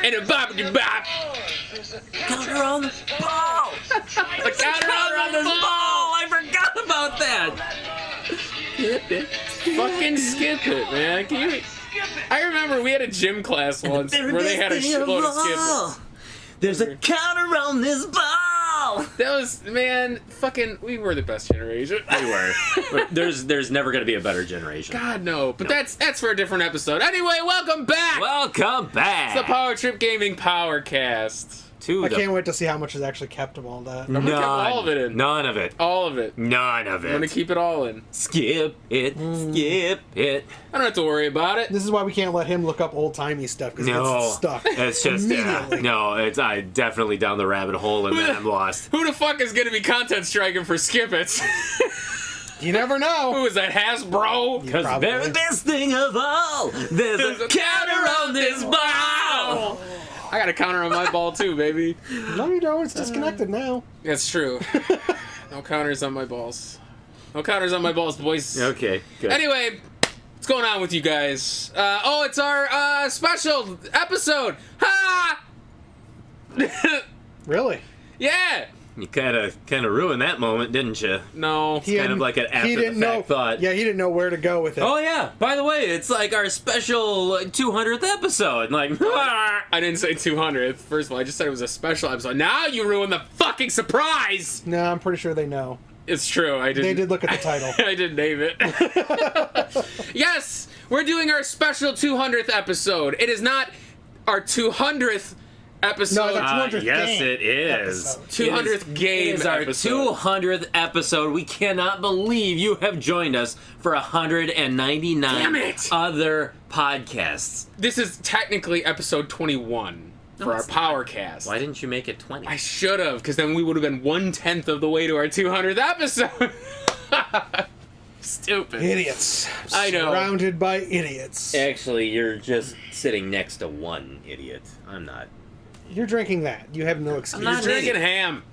And a bop-a-bop. Counter on the ball! The counter on the ball. I forgot about that! Skip it. Fucking skip it, man. Can you... I remember we had a gym class once where they had a shitload of skip it. There's a counter on this ball! That was, man, fucking, we were the best generation. We were. But there's never going to be a better generation. God, no. But that's for a different episode. Anyway, welcome back! Welcome back! It's the Power Trip Gaming Powercast. I can't wait to see how much is actually kept of all that. I'm gonna keep all of it in. None of it. All of it. None of it. I'm gonna keep it all in. Skip it. Skip it. I don't have to worry about it. This is why we can't let him look up old-timey stuff, because No. it gets stuck. It's just, Immediately. I definitely down the rabbit hole and then I'm lost. Who the fuck is gonna be content striking for Skip It? You never know. Who is that, Hasbro? Because the very best thing of all, there's a counter on this ball! I got a counter on my ball too, baby. No, you don't. It's disconnected now. That's true. No counters on my balls. No counters on my balls, boys. Okay, good. Anyway, what's going on with you guys? It's our special episode. Ha! Really? Yeah. You kind of ruined that moment, didn't you? No. Kind of like an after-the-fact thought. Yeah, he didn't know where to go with it. Oh, yeah. By the way, it's like our special 200th episode. Like, I didn't say 200th. First of all, I just said it was a special episode. Now you ruined the fucking surprise! No, I'm pretty sure they know. It's true. I didn't. They did look at the title. I did name it. Yes, we're doing our special 200th episode. It is not our 200th episode. No, it's our 200th yes, game it is. episode. 200th game It is our episode. 200th episode. We cannot believe you have joined us for 199 Damn it. other podcasts. This is technically episode 21 for our it's not. Powercast. Why didn't you make it 20? I should have, because then we would have been 1/10 of the way to our 200th episode. Stupid. Idiots. I know. Surrounded by idiots. Actually, you're just sitting next to one idiot. I'm not. You're drinking that. You have no excuse. You're not drinking ham.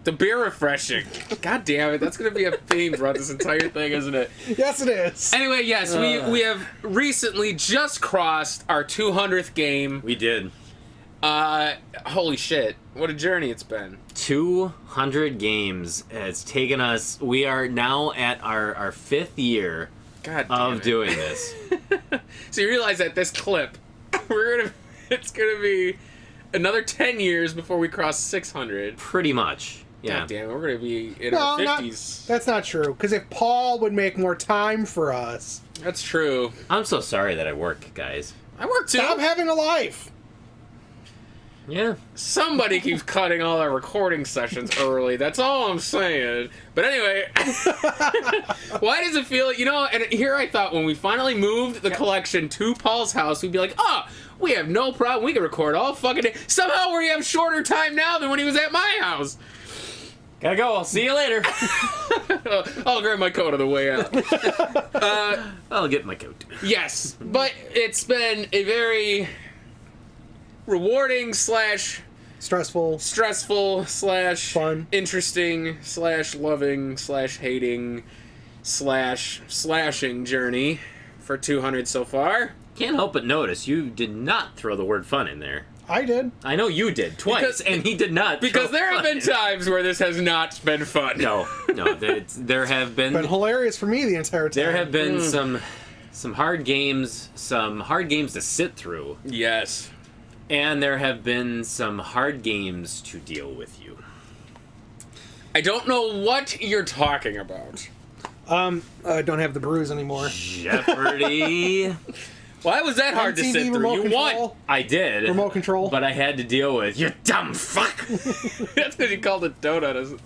The beer refreshing. God damn it, that's going to be a theme throughout this entire thing, isn't it? Yes, it is. Anyway, yes, we have recently just crossed our 200th game. We did. Holy shit, what a journey it's been. 200 games. It's taken us. We are now at our 5th year God damn of it. doing this. So you realize that this clip, it's gonna be another 10 years before we cross 600. Pretty much. Yeah. God damn it, we're gonna be in No, our not- 50s. That's not true. Because if Paul would make more time for us, That's true. I'm so sorry that I work, guys. I work too. stop having a life. Yeah. Somebody keeps cutting all our recording sessions early. That's all I'm saying. But anyway, why does it feel, and here I thought when we finally moved the collection to Paul's house, we'd be like, we have no problem. We can record all fucking day. Somehow we have shorter time now than when he was at my house. Gotta go. I'll see you later. I'll grab my coat on the way out. I'll get my coat. Yes, but it's been a very rewarding / Stressful. stressful / Fun. interesting / loving / hating / slashing journey for 200 so far. Can't help but notice you did not throw the word fun in there. I did. I know you did twice, Because- and he did not. Because throw there have fun been in. times where this has not been fun. No, there have been. Been hilarious for me the entire time. There have been some hard games, to sit through, Yes. and there have been some hard games to deal with you. I don't know what you're talking about. I don't have the bruise anymore. Jeopardy! Why was that hard to MTV sit through? remote You control. won. I did. Remote control. But I had to deal with, you dumb fuck! That's because you called a donut a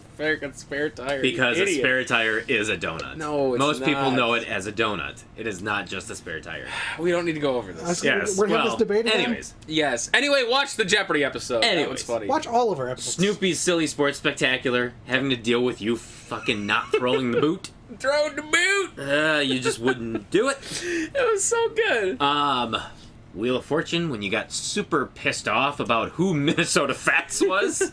spare tire. Because you a idiot. spare tire is a donut. No, it's Most people not. know it as a donut. It is not just a spare tire. We don't need to go over this. Yes. We're gonna have this debate again? anyways. Yes. Anyway, watch the Jeopardy episode. That Anyways. one's funny. Watch all of our episodes. Snoopy's Silly Sports Spectacular, having to deal with you fucking not throwing the boot. Throw the boot. You just wouldn't do it. It was so good. Wheel of Fortune, when you got super pissed off about who Minnesota Fats was.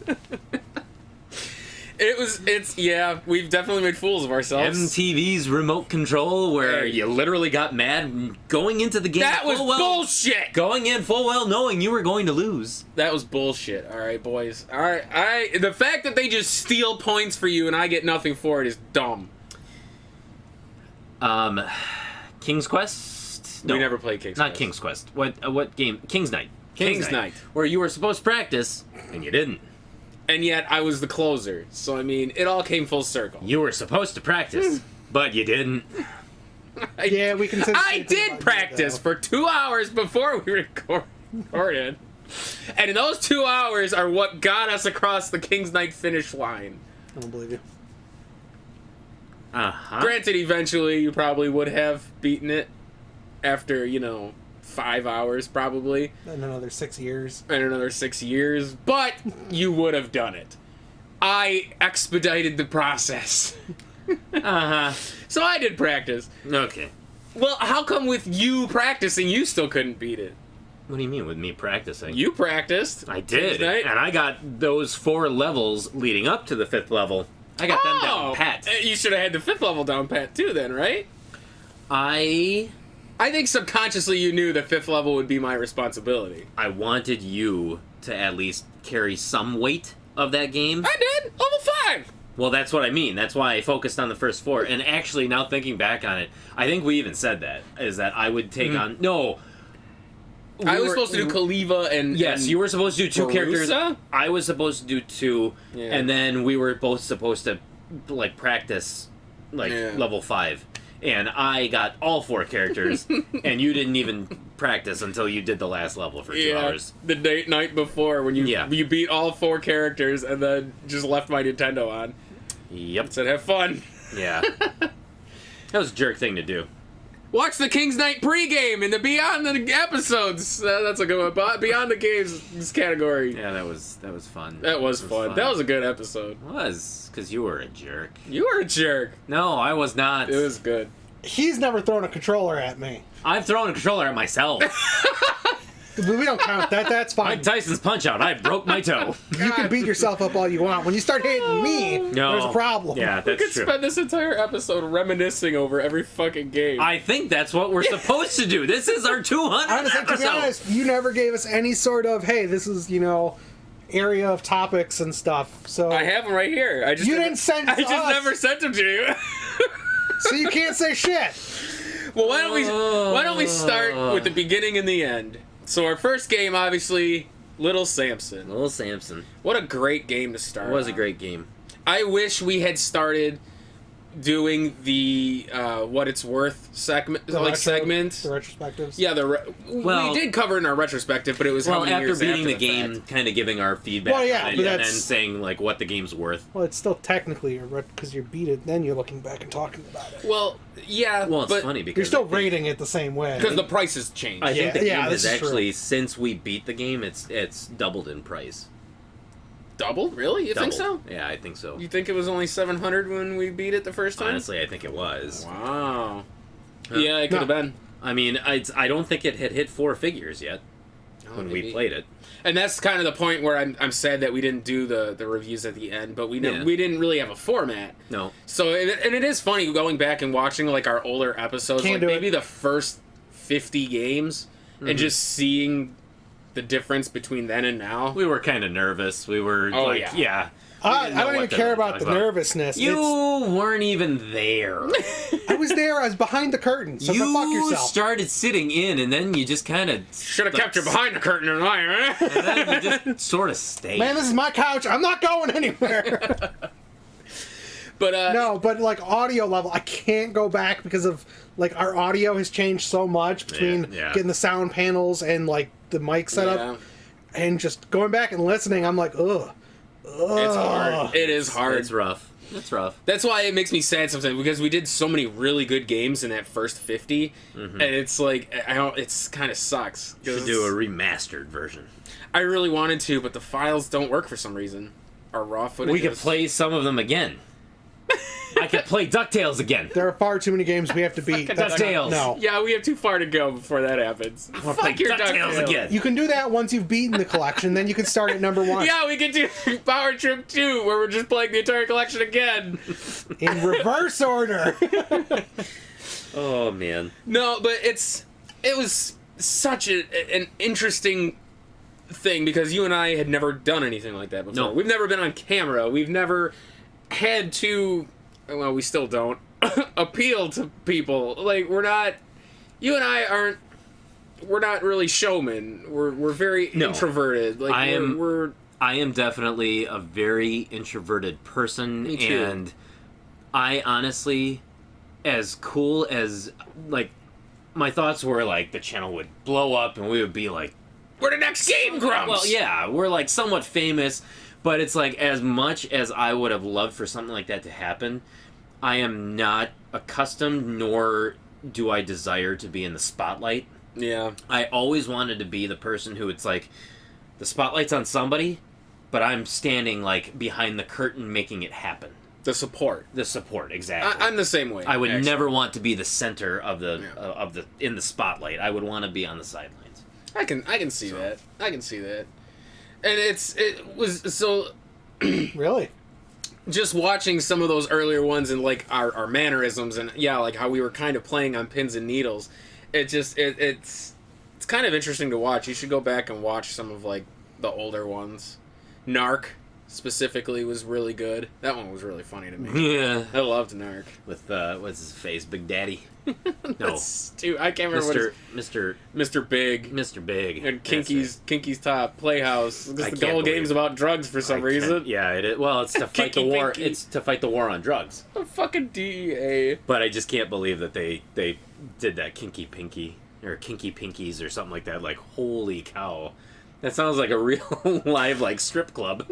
Yeah, we've definitely made fools of ourselves. MTV's remote control, where Hey. you literally got mad going into the game. That was bullshit! Going in full well knowing you were going to lose. That was bullshit. All right, boys. All right, the fact that they just steal points for you and I get nothing for it is dumb. King's Quest? No, We never played King's not Quest. King's Quest. What game? King's Knight. King's Knight. Where you were supposed to practice, and you didn't. And yet I was the closer. So, I mean, it all came full circle. You were supposed to practice, but you didn't. Yeah, we can say the I same thing did about you, practice though. for 2 hours before we recorded. And in those 2 hours are what got us across the King's Knight finish line. I don't believe you. Uh-huh. Granted, eventually you probably would have beaten it after, 5 hours probably, In another 6 years. and another 6 years, but you would have done it. I expedited the process. Uh-huh. So I did practice. Okay. Well, how come with you practicing you still couldn't beat it? What do you mean with me practicing? You practiced. I did, King's Knight. and I got those 4 levels leading up to the 5th level. I got them down pat. You should have had the 5th level down pat too then, right? I think subconsciously you knew the 5th level would be my responsibility. wanted you to at least carry some weight of that game. I did! Level 5! Well, that's what I mean. That's why I focused on the first 4. And actually, now thinking back on it, I think we even said that, is that I would take on... No. I was supposed to do Kaliva and... Yes, and you were supposed to do 2 characters. Barusa? I was supposed to do 2, Yeah. and then we were both supposed to, practice, Yeah. level 5. And I got all 4 characters, and you didn't even practice until you did the last level for 2 hours. the night before when you beat all 4 characters and then just left my Nintendo on. Yep. Said, have fun. Yeah. That was a jerk thing to do. Watch the King's Knight pregame in the Beyond the episodes. That's a good one. Beyond the Games category. Yeah, that was fun. That was fun. That was a good episode. It was, because you were a jerk. You were a jerk. No, I was not. It was good. He's never thrown a controller at me. I've thrown a controller at myself. We don't count that. That's fine. Mike Tyson's Punch-Out. I broke my toe. You can beat yourself up all you want. When you start hitting me, No. there's a problem. Yeah, We that's could true. spend this entire episode reminiscing over every fucking game. I think that's what we're supposed to do. This is our 200th Honestly, to be episode. honest, you never gave us any sort of, hey, this is, area of topics and stuff. So I have them right here. I just You never, didn't send I to just us. never sent them to you. so you can't say shit. Well, why don't we start with the beginning and the end? So our first game, obviously, Little Samson. Little Samson. What a great game to start. It was a great game. I wish we had started doing the what it's worth segment, The segment. The retrospectives. Yeah, Well- we did cover it in our retrospective, but it was how Well, many after years beating after the game, fact. kind of giving our feedback Well, yeah, on it, but and then that's- saying what the game's worth. Well, it's still technically because you beat it, then you're looking back and talking about it. Well, yeah, Well, it's but funny because You're still I think- rating it the same way. because the prices changed. I think the Yeah, game this has is true. actually, since we beat the game, it's doubled in price. Doubled? Really? You think so? Doubled. Yeah, I think so. You think it was only 700 when we beat it the first time? Honestly, I think it was. Wow. Huh. Yeah, it could have No. been. I mean, I don't think it had hit 4 figures yet when we maybe. played it. And that's kind of the point where I'm sad that we didn't do the reviews at the end, but we Yeah. we didn't really have a format. No. So and it is funny going back and watching like our older episodes, Can't like do maybe it. the first 50 games, and just seeing the difference between then and now. We were kind of nervous. We were Oh, like, yeah. yeah. I didn't know don't what even to care talk about the about. nervousness. You weren't even there. I was there. I was behind the curtain. So go fuck You yourself. started sitting in, and then you just kind of Should have kept you behind the curtain tonight, And then you just sort of stayed. Man, this is my couch. I'm not going anywhere. But No, but like audio level, I can't go back because of like our audio has changed so much between Yeah. getting the sound panels and like the mic setup, yeah, and just going back and listening. I'm like, ugh. it's hard. It is hard. It's rough. It's rough. That's why it makes me sad sometimes because we did so many really good games in that first 50, and it's like I don't. It's kind of sucks. You should do a remastered version. I really wanted to, but the files don't work for some reason. Our raw footage. We could play some of them again. I could play DuckTales again. There are far too many games we have to beat. Fucking DuckTales. No. Yeah, we have too far to go before that happens. I'll play DuckTales again. You can do that once you've beaten the collection, then you can start at number 1. Yeah, we can do Power Trip 2, where we're just playing the entire collection again. In reverse order. Oh, man. No, but it was such an interesting thing because you and I had never done anything like that before. No. We've never been on camera. We've never had to, well, we still don't, appeal to people. Like, we're not, you and I aren't, we're not really showmen. We're very introverted. Like, I am definitely a very introverted person. Me too. And I honestly, as cool as, like, my thoughts were, like, the channel would blow up and we would be like, we're the next Game Grumps! well, yeah, we're, like, somewhat famous, but it's like, as much as I would have loved for something like that to happen, I am not accustomed, nor do I desire to be in the spotlight. Yeah. I always wanted to be the person who, it's like, the spotlight's on somebody, but I'm standing, like, behind the curtain making it happen. The support. The support, exactly. I'm the same way. I would actually. never want to be the center of the in the spotlight. I would want to be on the sidelines. I can see that. I can see that. And it was so Really? just watching some of those earlier ones and like our mannerisms and like how we were kind of playing on pins and needles. It's kind of interesting to watch. You should go back and watch some of like the older ones. Narc specifically was really good. That one was really funny to me. Yeah. I loved Narc. With what's his face, Big Daddy? No, I can't remember Mr. Mr. Big. Mr. Big And That's it. Kinky's Top Playhouse. I Because the can't whole believe game's it. about drugs for some I reason. can't- Yeah, it is. Well, it's to fight the Kinky war. Pinky. It's to fight the war on drugs. The fucking DEA. But I just can't believe that they did that Kinky Pinky or Kinky Pinkies or something like that. Like, holy cow. That sounds like a real live, like, strip club.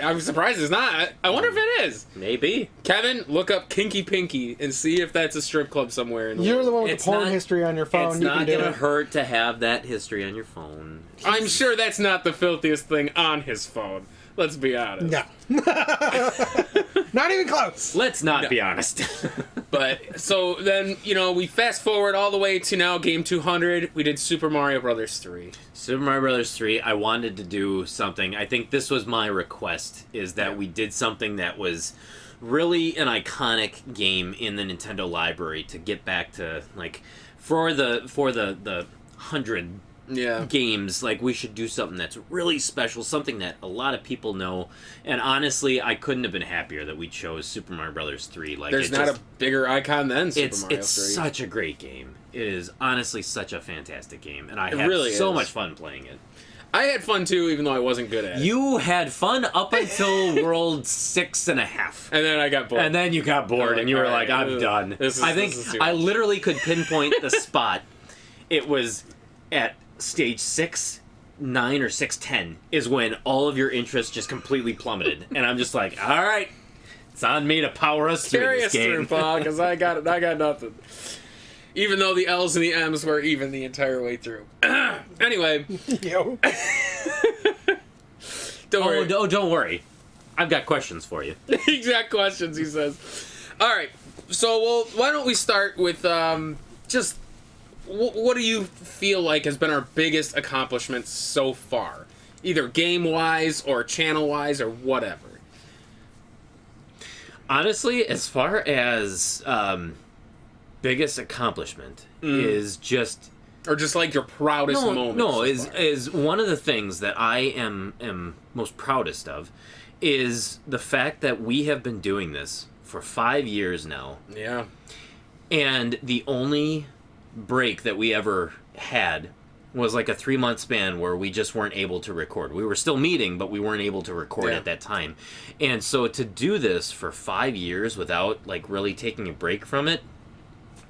I'm surprised it's not. I wonder if it is. Maybe. Kevin, look up Kinky Pinky and see if that's a strip club somewhere in the You're world. the one with It's the porn not- history on your phone. It's You not can do gonna it. hurt to have that history on your phone. I'm sure that's not the filthiest thing on his phone. Let's be honest. No. Not even close. Let's not be honest. But, so then, we fast forward all the way to now game 200. We did Super Mario Brothers 3. Super Mario Brothers 3, I wanted to do something. I think this was my request, is that we did something that was really an iconic game in the Nintendo library to get back to, like, for the 100 Yeah. games, like, we should do something that's really special, something that a lot of people know. And honestly, I couldn't have been happier that we chose Super Mario Brothers 3. Like, There's not a bigger icon than Super Mario 3. It's such a great game. It is honestly such a fantastic game, and I had really so is. much fun playing it. I had fun too, even though I wasn't good at it. You had fun up until World 6.5. And then I got bored. And then you got bored, and you were like, Alright, I'm done. I think this is too I much. literally could pinpoint the spot. It was at stage 6, 9, or 610 is when all of your interest just completely plummeted. And I'm just like, all right, it's on me to power us through Carry this us game. through, Paul, because I got nothing. Even though the L's and the M's were even the entire way through. Anyway, Yo. don't worry. Oh, don't worry. I've got questions for you. Exact questions, he says. All right, so why don't we start with just what do you feel like has been our biggest accomplishment so far, either game wise or channel wise or whatever. Honestly, as far as biggest accomplishment is just Or just like your proudest moment. No, so is far. is one of the things that I am most proudest of is the fact that we have been doing this for 5 years now, Yeah. and the only break that we ever had was like a 3-month span where we just weren't able to record. We were still meeting, but we weren't able to record Yeah. at that time. And so to do this for 5 years without like really taking a break from it,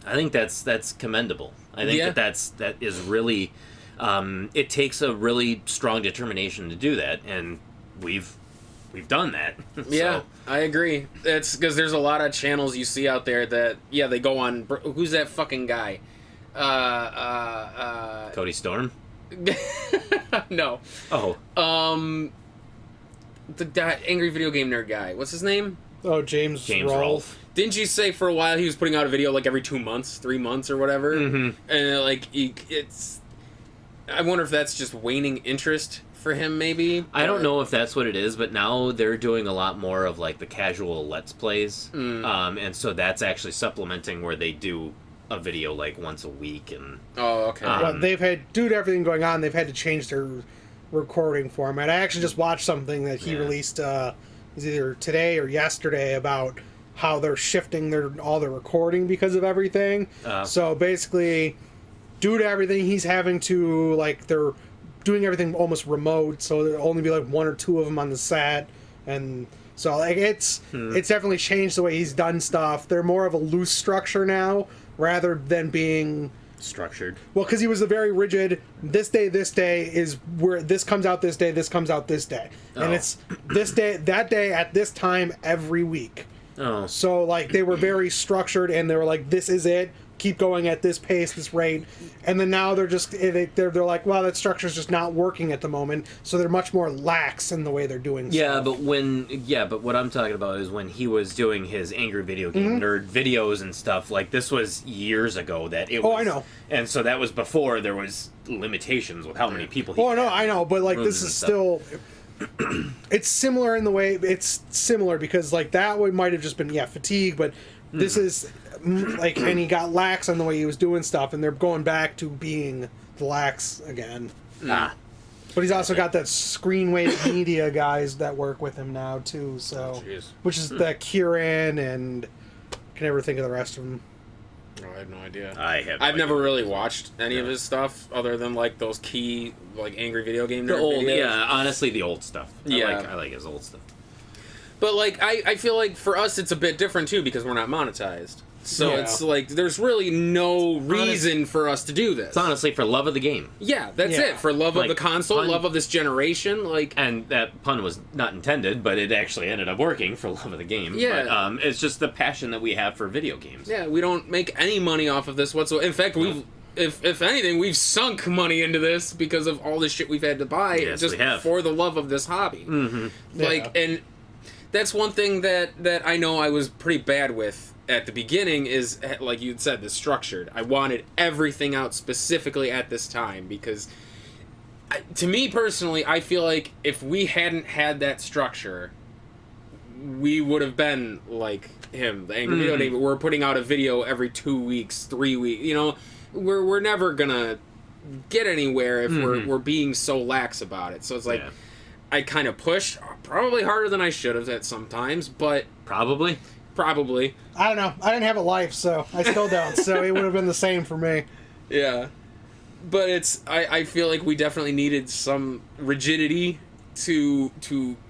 I think that's commendable. I think Yeah. that is really it takes a really strong determination to do that, and we've done that. Yeah, So, I agree. It's because there's a lot of channels you see out there that, they go on. Who's that fucking guy? Cody Storm. No. Oh, The angry video game nerd guy. What's his name? Oh, James James Rolfe. Rolfe. didn't you say for a while he was putting out a video like every 2 months, 3 months, or whatever? Mm-hmm. And like it's, I wonder if that's just waning interest for him, maybe. I don't know if that's what it is, but now they're doing a lot more of like the casual Let's Plays, and so that's actually supplementing where they do a video like once a week. And Oh, okay. Well, they've had, due to everything going on, they've had to change their recording format. I actually just watched something that he released, it was either today or yesterday, about how they're shifting all their recording because of everything. So basically, due to everything, he's having to, like, they're doing everything almost remote, so there'll only be like 1 or 2 of them on the set, and so like it's definitely changed the way he's done stuff. They're more of a loose structure now, rather than being structured. Well, because he was a very rigid, this day is where this comes out this day, this comes out this day. And it's this day, that day, at this time, every week. Oh. So, like, they were very structured, and they were like, this is it, keep going at this pace, this rate. And then now they're just, they're like, well, that structure's just not working at the moment, so they're much more lax in the way they're doing stuff. But what I'm talking about is when he was doing his Angry Video Game Nerd videos and stuff, like, this was years ago that it was... Oh, I know. And so that was before there was limitations with how many people he Oh, no, had. I know, but, like, this is still... It's similar in the way... It's similar because, like, that one might have just been, fatigue, but this is... Like, and he got lax on the way he was doing stuff, and they're going back to being the lax again. Ah. But he's also got that Screenwave Media guys that work with him now too. So, which is the Kieran, and I can never think of the rest of them. Oh, I have no idea. I've never really watched any of his stuff other than like those key like Angry Video Game Nerd old, videos. yeah, honestly, the old stuff. I like his old stuff. But like I feel like for us it's a bit different too because we're not monetized. So it's like there's really no reason for us to do this. It's honestly for love of the game. Yeah, that's it. For love of the console, love of this generation, like. And that pun was not intended, but it actually ended up working for love of the game. Yeah. But it's just the passion that we have for video games. Yeah, we don't make any money off of this whatsoever. In fact, we've. If anything, we've sunk money into this because of all the shit we've had to buy just for the love of this hobby. Mm-hmm. Like, and that's one thing that I know I was pretty bad with at the beginning is, like you said, the structured. I wanted everything out specifically at this time because, to me personally, I feel like if we hadn't had that structure, we would have been like him, the Angry Video Game. We're putting out a video every 2 weeks, 3 weeks. You know, we're never gonna get anywhere if we're being so lax about it. So it's like I kind of pushed probably harder than I should have at sometimes, but Probably. I don't know. I didn't have a life, so I still don't. So it would have been the same for me. Yeah. But it's I feel like we definitely needed some rigidity to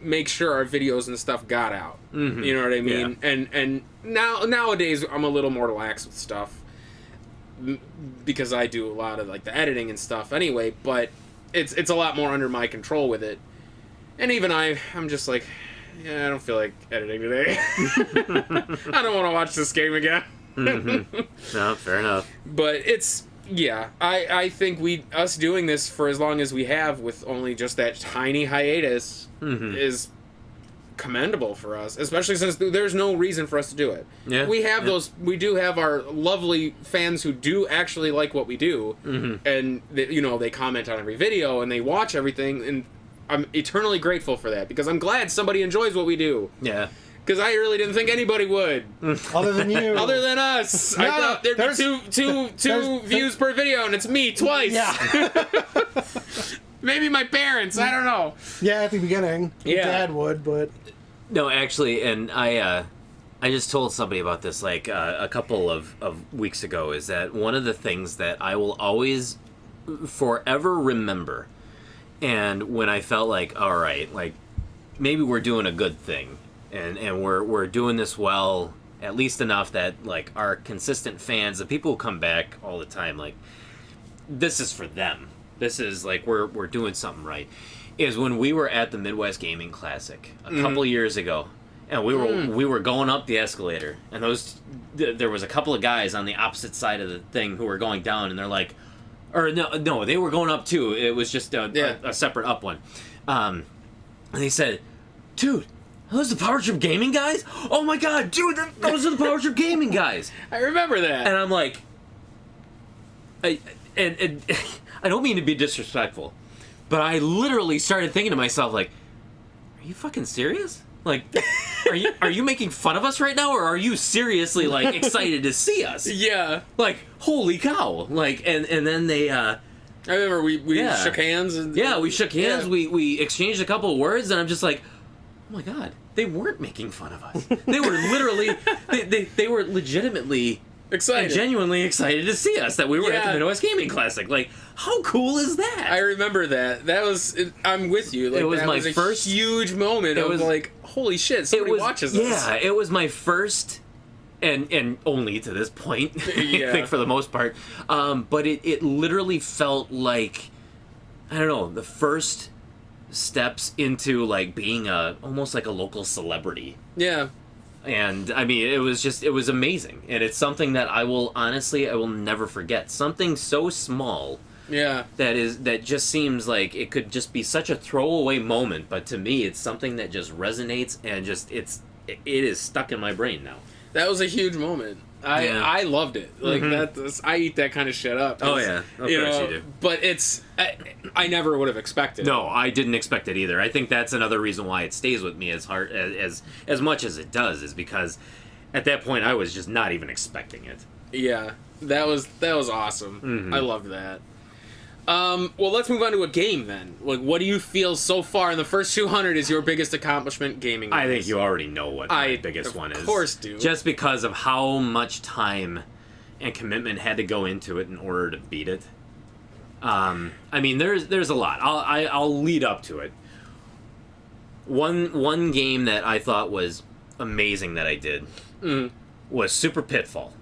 make sure our videos and stuff got out. Mm-hmm. You know what I mean? Yeah. And nowadays I'm a little more lax with stuff because I do a lot of like the editing and stuff anyway, but it's a lot more under my control with it. And even I'm just like, yeah, I don't feel like editing today. I don't want to watch this game again. No, fair enough. But it's, I think us doing this for as long as we have with only just that tiny hiatus is commendable for us, especially since there's no reason for us to do it. Yeah. We do have our lovely fans who do actually like what we do, and they comment on every video and they watch everything, and I'm eternally grateful for that because I'm glad somebody enjoys what we do. Yeah. Because I really didn't think anybody would. Other than you. Other than us. I thought there'd be two views per video, and it's me twice. Yeah. Maybe my parents. I don't know. Yeah, at the beginning. Your dad would, but... No, actually, and I just told somebody about this like a couple of weeks ago, is that one of the things that I will always forever remember, and when I felt like, all right, like maybe we're doing a good thing, and we're doing this well, at least enough that like our consistent fans, the people who come back all the time, like this is for them. This is like we're doing something right. Is when we were at the Midwest Gaming Classic a couple years ago, and we were going up the escalator, and there was a couple of guys on the opposite side of the thing who were going down, and they're like, or no, they were going up too. It was just a separate up one. And they said, "Dude, those the Power Trip Gaming guys? Oh my god, dude, those are the Power Trip Gaming guys. I remember that. And I'm like, and I don't mean to be disrespectful, but I literally started thinking to myself, like, are you fucking serious? Like, are you making fun of us right now, or are you seriously, like, excited to see us? Yeah. Like, holy cow. Like, and then they, I remember we shook hands. And, we shook hands, yeah. we exchanged a couple of words, and I'm just like, oh my god, they weren't making fun of us. They were literally, they were legitimately excited. and genuinely excited to see us, that we were at the Yeah. Midwest Gaming Classic. Like, how cool is that? I remember that. That was, I'm with you. Like, It was that my was a first- huge moment it of was- like, holy shit, somebody watches us. Yeah, it was my first, and only to this point, Yeah. I think for the most part. But it literally felt like, I don't know, the first steps into like being almost like a local celebrity. Yeah. And I mean, it was amazing, and it's something that I will never forget. Something so small Yeah. that just seems like it could just be such a throwaway moment, but to me, it's something that just resonates and it is stuck in my brain now. That was a huge moment. I loved it. Like I eat that kind of shit up. Oh yeah, of course you do. But I never would have expected. No, I didn't expect it either. I think that's another reason why it stays with me as hard as much as it does, is because at that point I was just not even expecting it. Yeah, that was awesome. Mm-hmm. I loved that. Well, let's move on to a game then. Like, what do you feel so far in the first 200 is your biggest accomplishment gaming? I think you already know what my biggest one is. Of course, do. Just because of how much time and commitment had to go into it in order to beat it. I mean, there's a lot. I'll lead up to it. One game that I thought was amazing that I did was Super Pitfall,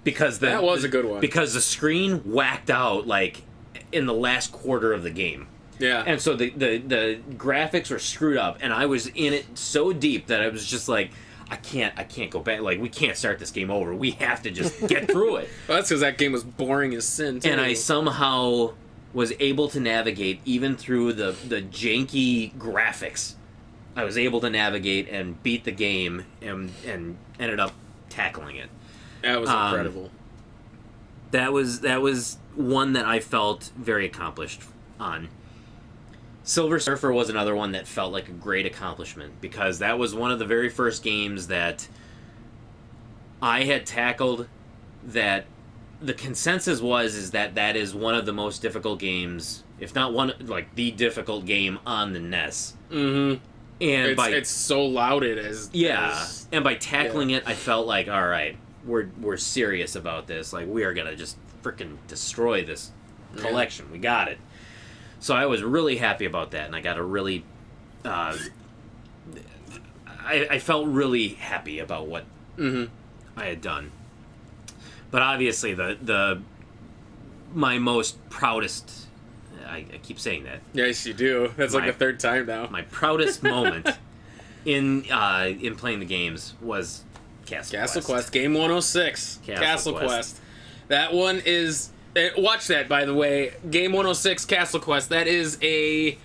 because that was a good one. Because the screen whacked out like in the last quarter of the game. Yeah. And so the graphics were screwed up, and I was in it so deep that I was just like, I can't go back. Like, we can't start this game over. We have to just get through it. Well, that's because that game was boring as sin, too. And I somehow was able to navigate even through the janky graphics. I was able to navigate and beat the game and ended up tackling it. That was incredible. That was one that I felt very accomplished on. Silver Surfer was another one that felt like a great accomplishment, because that was one of the very first games that I had tackled that the consensus is that is one of the most difficult games, if not one, like the difficult game on the NES. Mm-hmm. And it's so lauded as... And by tackling it, I felt like, all right, we're serious about this. Like, we are gonna just freaking destroy this collection. We got it. So I was really happy about that, and I got a really... I felt really happy about what I had done. But obviously, my most proudest... I keep saying that. Yes, you do. That's like the third time now. My proudest moment in playing the games was Castle Quest. Game 106. Castle Quest. That one is... watch that, by the way. Game 106, Castle Quest. That is a...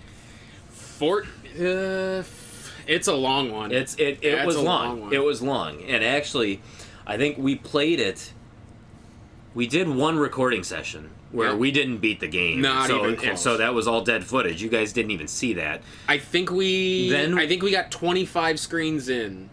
it's a long one. It was long. It was long. And actually, I think we played it... We did one recording session where we didn't beat the game. Not even close. And so that was all dead footage. You guys didn't even see that. I think we got 25 screens in,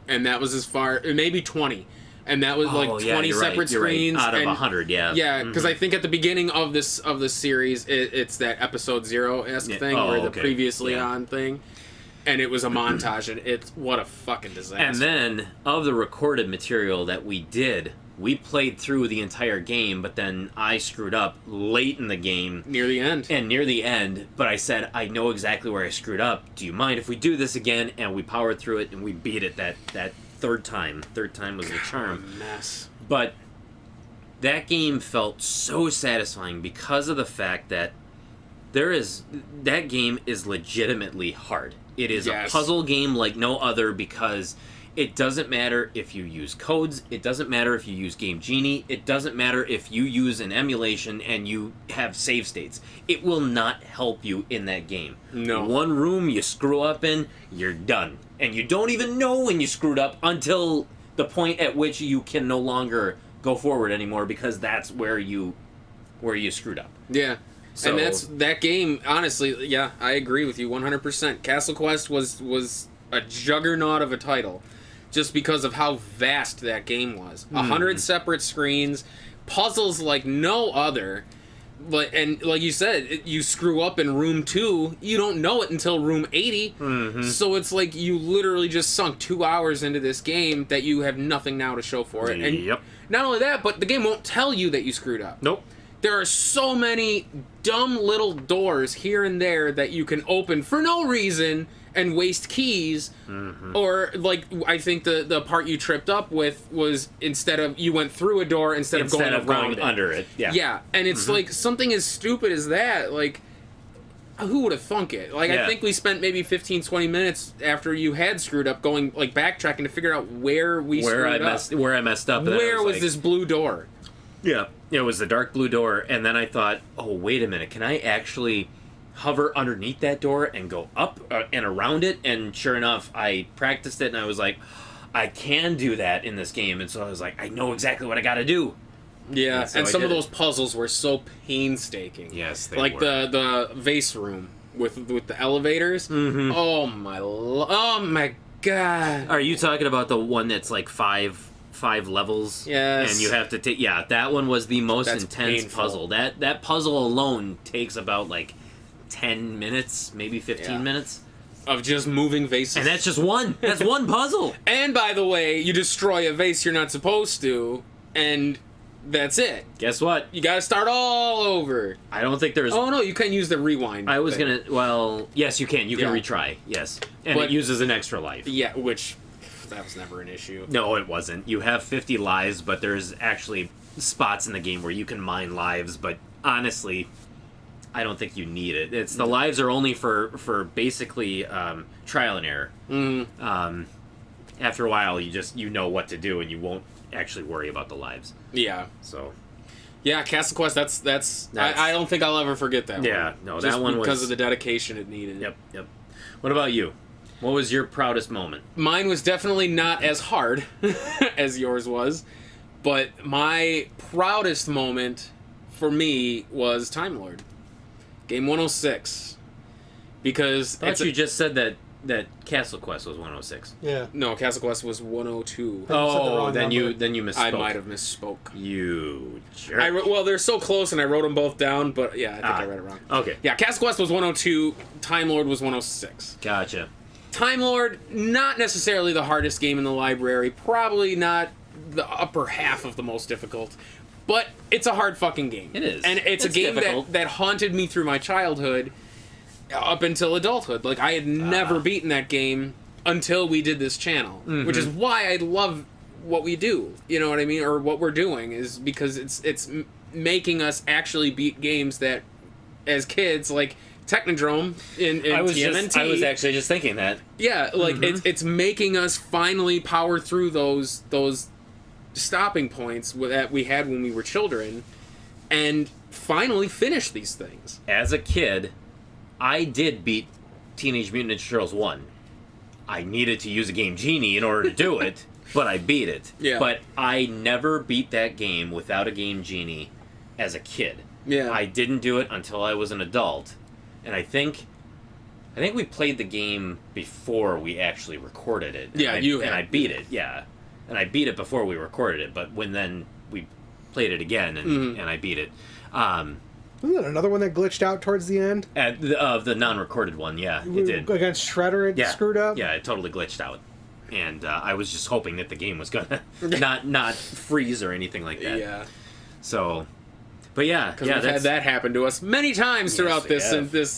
and that was as far, maybe 20, and that was 20 separate screens out of 100. Yeah, because I think at the beginning of this series, it's that episode 0-esque thing, or the previously on thing, and it was a montage, and it's what a fucking disaster. And then of the recorded material that we did. We played through the entire game, but then I screwed up late in the game. Near the end. But I said, I know exactly where I screwed up. Do you mind if we do this again? And we powered through it, and we beat it that third time. Third time was the charm. What a mess. But that game felt so satisfying because of the fact that that game is legitimately hard. It is a puzzle game like no other, because... It doesn't matter if you use codes, it doesn't matter if you use Game Genie, it doesn't matter if you use an emulation and you have save states. It will not help you in that game. No. One room you screw up in, you're done. and you don't even know when you screwed up until the point at which you can no longer go forward anymore because that's where you screwed up. Yeah. So, and that's that game, honestly, yeah, I agree with you 100%. Castle Quest was a juggernaut of a title just because of how vast that game was. 100 separate screens, puzzles like no other. And like you said, you screw up in room 2, you don't know it until room 80. So it's like you literally just sunk 2 hours into this game that you have nothing now to show for it. And not only that, but the game won't tell you that you screwed up. Nope. There are so many dumb little doors here and there that you can open for no reason and waste keys. Or, like, I think the part you tripped up with was instead of you went through a door instead of going around under it. Yeah, and it's like something as stupid as that, like, who would have thunk it? Like, I think we spent maybe 15, 20 minutes after you had screwed up going, like, backtracking to figure out where we screwed up. Where I messed up. Where was this blue door? Yeah, it was the dark blue door, and then I thought, oh, wait a minute, can I actually hover underneath that door and go up and around it? And sure enough, I practiced it, and I was like, I can do that in this game, and so I was like, I know exactly what I gotta do. Yeah, so and some of those puzzles were so painstaking. Yes, they like were. the vase room with the elevators. Oh my god! Are you talking about the one that's like five levels? Yes. And you have to take... Yeah, that one was the most That's intense painful. puzzle. That puzzle alone takes about like 10 minutes, maybe 15 minutes. Of just moving vases. And that's just one. That's one puzzle. And by the way, you destroy a vase you're not supposed to, and that's it. Guess what? You gotta start all over. I don't think there's... Oh no, you can use the rewind. I was thing. gonna... Well, yes, you can. You can Yeah. retry. Yes. And But- it uses an extra life. Yeah, which... that was never an issue. No, it wasn't. You have 50 lives, but there's actually spots in the game where you can mine lives, but honestly, I don't think you need it. It's the lives are only for basically trial and error. After a while, you know what to do, and you won't actually worry about the lives. Yeah. So, Yeah, Castle Quest, that's I don't think I'll ever forget that one. Yeah, no, Just that one because was... of the dedication it needed. Yep. What about you? What was your proudest moment? Mine was definitely not as hard as yours was, but my proudest moment for me was Time Lord. Game 106. Because I thought you just said that Castle Quest was 106. Yeah. No, Castle Quest was 102. said the wrong then number. you misspoke. I might have misspoke. You jerk. Well, they're so close, and I wrote them both down, but yeah, I think I read it wrong. Okay. Yeah, Castle Quest was 102, Time Lord was 106. Gotcha. Time Lord, not necessarily the hardest game in the library, probably not the upper half of the most difficult, but it's a hard fucking game. It is. And it's a game difficult. that haunted me through my childhood up until adulthood. Like, I had never beaten that game until we did this channel, which is why I love what we do, you know what I mean, or what we're doing, is because it's making us actually beat games that, as kids, like Technodrome in TMNT. I was actually just thinking that. Yeah, like it's making us finally power through those stopping points that we had when we were children, and finally finish these things. As a kid, I did beat Teenage Mutant Ninja Turtles 1. I needed to use a Game Genie in order to do it, but I beat it. Yeah. But I never beat that game without a Game Genie as a kid. Yeah. I didn't do it until I was an adult. And I think we played the game before we actually recorded it. Yeah, and I beat it. Yeah, and I beat it before we recorded it. But then we played it again, and I beat it. Wasn't there another one that glitched out towards the end? Of the non-recorded one, yeah, it did. Against Shredder, it screwed up? Yeah, it totally glitched out. And I was just hoping that the game was gonna not freeze or anything like that. Yeah. So, but yeah, Because we've had that happen to us many times throughout we this have. this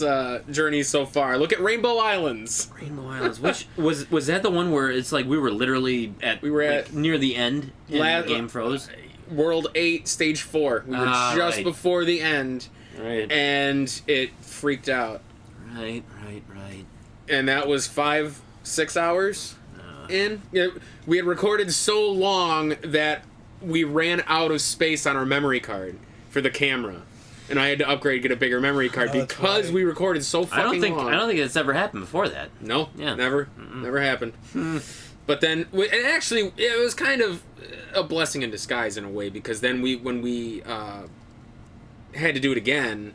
journey so far. Look at Rainbow Islands. Rainbow Islands, which was that the one where it's like we were literally at near the end and the game froze? World 8, Stage 4. We were just before the end, Right. and it freaked out. Right. And that was 5-6 hours in. Yeah, we had recorded so long that we ran out of space on our memory card for the camera. and I had to upgrade, get a bigger memory card because we recorded so fucking long. I don't think it's ever happened before that. No, Yeah. never happened. But then, and actually, it was kind of a blessing in disguise in a way, because then when we had to do it again,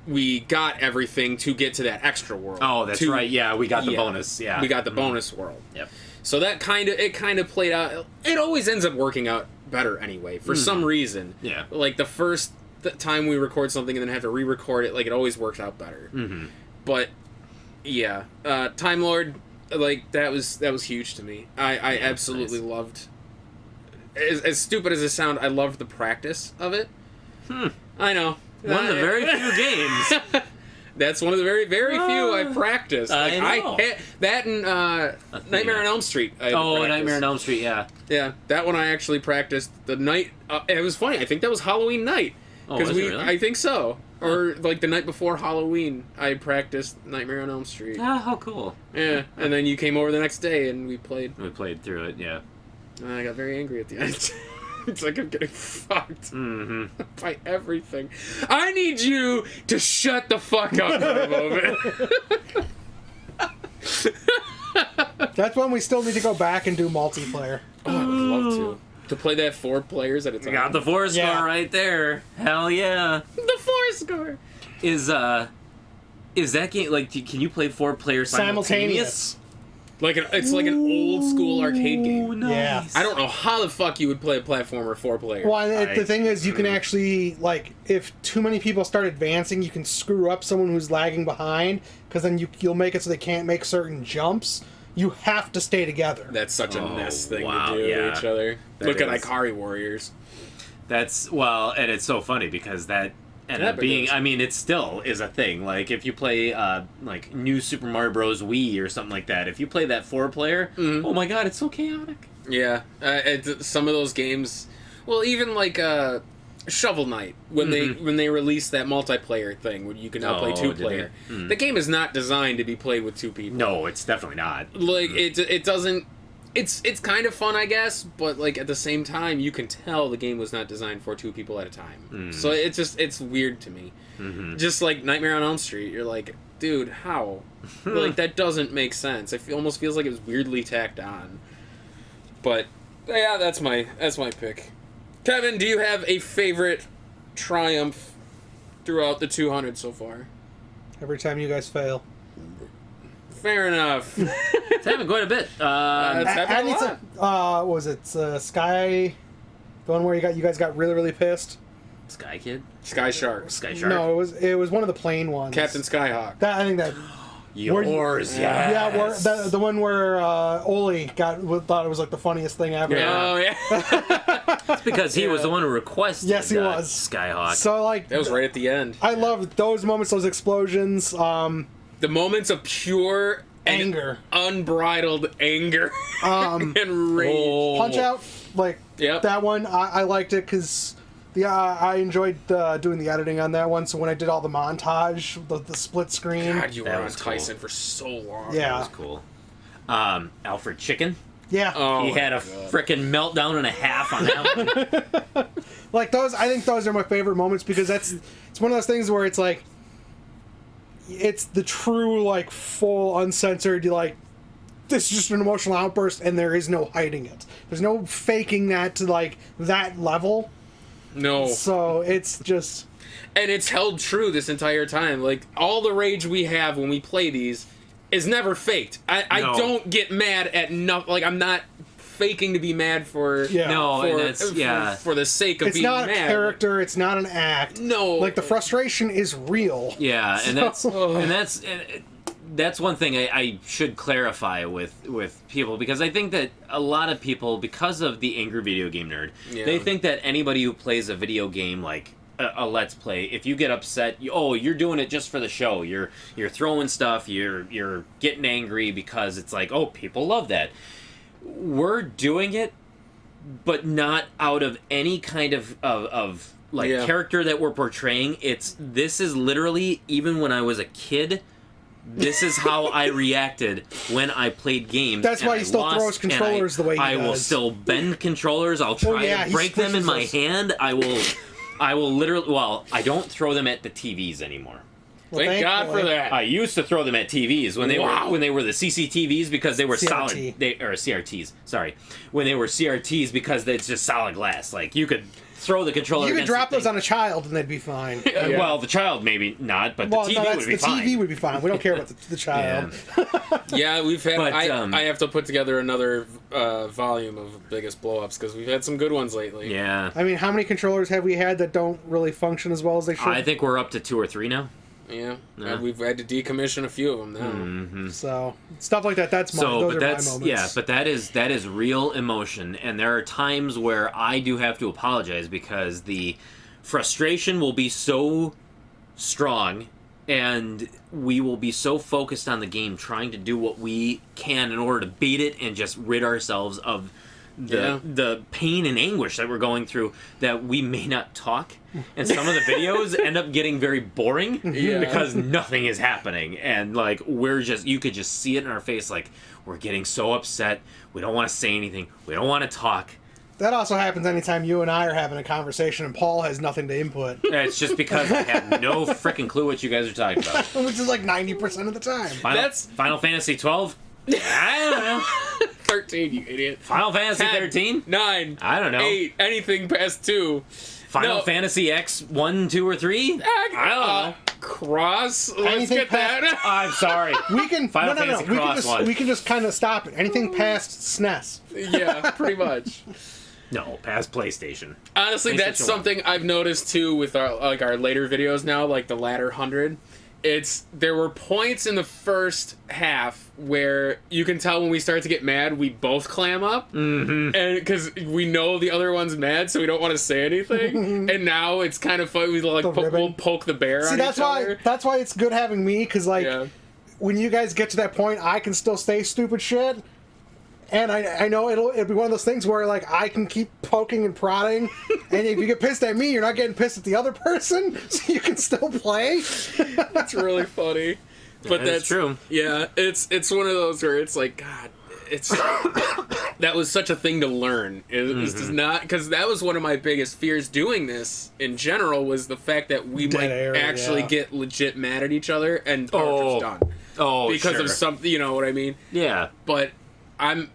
we got everything to get to that extra world. Oh, that's right. Yeah, we got the bonus. Yeah, we got the bonus world. Yep. So that kind of played out. It always ends up working out better anyway, for some reason. Yeah. Like the first time we record something and then have to re-record it, like it always works out better. But yeah, Time Lord, like that was huge to me. I absolutely loved. As stupid as it sounds, I loved the practice of it. I know. One of the very few games. That's one of the very, very few I practiced. Like, I know. That and Nightmare on Elm Street. Nightmare on Elm Street, yeah. Yeah, that one I actually practiced the night. It was funny. I think that was Halloween night. Oh, was it really? I think so. Or like the night before Halloween, I practiced Nightmare on Elm Street. Ah, how cool. Yeah, and then you came over the next day and we played. We played through it, yeah. And I got very angry at the end. It's like I'm getting fucked by everything. I need you to shut the fuck up for a moment. That's when we still need to go back and do multiplayer. Oh, I would love to. To play that 4 players at a time. We got the 4 score right there. Hell yeah. The 4 score. Is that game, like, can you play 4 players simultaneous? It's like an old school arcade game. Nice. Yeah. I don't know how the fuck you would play a platformer 4 player. Well, the thing is, you can actually, like, if too many people start advancing, you can screw up someone who's lagging behind, because then you'll make it so they can't make certain jumps. You have to stay together. That's such a mess thing to do yeah. to each other. Look at Ikari Warriors. And it's so funny because that ended up being, I mean, it still is a thing. Like, if you play, like, New Super Mario Bros. Wii or something like that, if you play that 4-player, oh my god, it's so chaotic. Yeah. Some of those games, well, even like Shovel Knight, when they released that multiplayer thing where you can now play 2-player, the game is not designed to be played with 2 people. No, it's definitely not. Like, it doesn't... It's kind of fun, I guess, but like at the same time, you can tell the game was not designed for 2 people at a time. So it's weird to me. Just like Nightmare on Elm Street, you're like, dude, how? Like that doesn't make sense. It almost feels like it was weirdly tacked on. But yeah, that's my pick. Kevin, do you have a favorite triumph throughout the 200 so far? Every time you guys fail. Fair enough. It's happened quite a bit. It's happened a lot. What was it? Sky, the one where you guys got really, really pissed. Sky Kid? Sky Shark. Sky Shark? No, it was one of the plain ones. Captain Skyhawk. I think that. Yours, yeah. Yeah, the one where Oli thought it was like the funniest thing ever. Yeah. Oh yeah. It's because he was the one who requested. Yes, he was. Skyhawk. So like That was right at the end. I love those moments, those explosions. The moments of pure Anger. unbridled anger and rage. Punch Out, like that one, I liked it because I enjoyed doing the editing on that one. So when I did all the montage, the split screen. God, you were That on was cool. Tyson for so long. Yeah. That was cool. Alfred Chicken. Yeah. Oh, He had a frickin' meltdown and a half on that one. Like those, I think those are my favorite moments because it's one of those things where it's like, it's the true, like, full, uncensored, like, this is just an emotional outburst and there is no hiding it. There's no faking that to, like, that level. No. So it's just... And it's held true this entire time. Like, all the rage we have when we play these is never faked. I don't get mad at nothing. Like, I'm not faking to be mad for... Yeah. No, and that's, for the sake of being mad. It's not a character, it's not an act. No. Like, the frustration is real. Yeah, and that's one thing I should clarify with people, because I think that a lot of people, because of the angry video game nerd, they think that anybody who plays a video game like a Let's Play, if you get upset, you're doing it just for the show. You're throwing stuff. You're getting angry because it's like, oh, people love that. We're doing it, but not out of any kind of character that we're portraying. This is literally, even when I was a kid, this is how I reacted when I played games. That's why he still throws controllers the way he does. I will still bend controllers. I'll try to break them in my hand. I will I will literally. Well, I don't throw them at the TVs anymore. Well, Thank God for that. I used to throw them at TVs when they were the CCTVs because they were solid. Or CRTs. Sorry, when they were CRTs because it's just solid glass. Like you could throw the controller. You could against drop the those thing. on a child and they'd be fine. Yeah. Well, the child maybe not, but the TV would be fine. The TV would be fine. We don't care about the child. Yeah, we've had. But, I have to put together another volume of biggest blow-ups because we've had some good ones lately. Yeah. I mean, how many controllers have we had that don't really function as well as they should? I think we're up to 2 or 3 now. Yeah, Yeah. we've had to decommission a few of them now. Mm-hmm. So stuff like that. Those are my moments. Yeah, but that is real emotion, and there are times where I do have to apologize because the frustration will be so strong, and we will be so focused on the game, trying to do what we can in order to beat it and just rid ourselves of the pain and anguish that we're going through, that we may not talk, and some of the videos end up getting very boring because nothing is happening, and like you could just see it in our face, like we're getting so upset, we don't want to say anything, we don't want to talk. That also happens anytime you and I are having a conversation and Paul has nothing to input. It's just because I have no freaking clue what you guys are talking about. Which is like 90% of the time. Final Fantasy 12? I don't know. 13, you idiot. Final Fantasy 10, 13? 9. I don't know. 8. Anything past 2. Final Fantasy X 1, 2, or 3? I don't know. Cross. Let's Anything get that. I'm sorry. We can Final Fantasy Cross one. We can just kind of stop it. Anything past SNES. Yeah, pretty much. No, past PlayStation. Honestly, that's something I've noticed too with our later videos now, like the latter 100. There were points in the first half where you can tell when we start to get mad, we both clam up, and because we know the other one's mad, so we don't want to say anything. And now it's kind of fun. We we'll poke the bear. See, on that's each why other. that's why it's good having me, because when you guys get to that point, I can still say stupid shit. And I know it'll be one of those things where like I can keep poking and prodding, and if you get pissed at me, you're not getting pissed at the other person, so you can still play. That's really funny. But that's true. Yeah, it's one of those where it's like, God, that was such a thing to learn. It's just not, because that was one of my biggest fears doing this in general, was the fact that we might actually get legit mad at each other and Powercast done. Oh, because of something, you know what I mean? Yeah. But I'm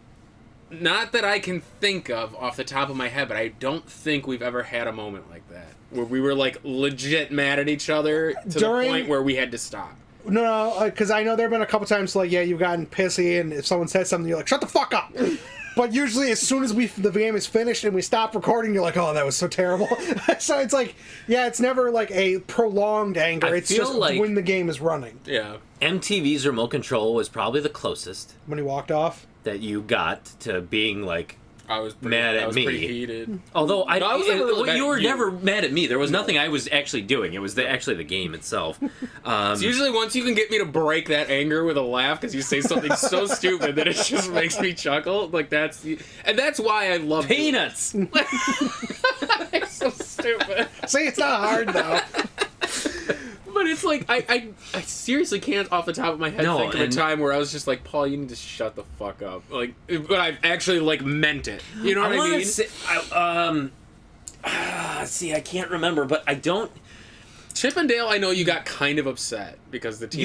not that I can think of off the top of my head, but I don't think we've ever had a moment like that where we were like legit mad at each other to the point where we had to stop. No, because I know there have been a couple times like, you've gotten pissy, and if someone says something, you're like, shut the fuck up. But usually as soon as the game is finished and we stop recording, you're like, oh, that was so terrible. So it's like, it's never like a prolonged anger. It's just like when the game is running. Yeah. MTV's remote control was probably the closest When he walked off? that you got to being like I was mad at me. pretty heated. Although I was never really mad you at were you. never mad at me. There was nothing I was actually doing. It was actually the game itself. It's usually once you can get me to break that anger with a laugh because you say something so stupid that it just makes me chuckle. Like that's why I love Peanuts. It's so stupid. See, it's not hard though. But it's like I seriously can't off the top of my head think of a time where I was just like, Paul, you need to shut the fuck up. Like, but I've actually like meant it. You know what I mean? See, I can't remember, but I don't. Chip and Dale, I know you got kind of upset because the team.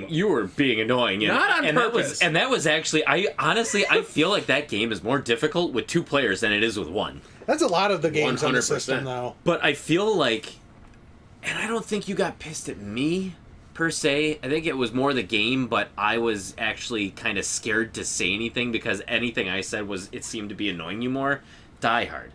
You were being annoying, not on purpose. That was actually. I feel like that game is more difficult with 2 players than it is with 1. That's a lot of the games on the 100%. system, though. But I feel like, and I don't think you got pissed at me per se. I think it was more the game, but I was actually kind of scared to say anything because anything I said it seemed to be annoying you more. Die Hard.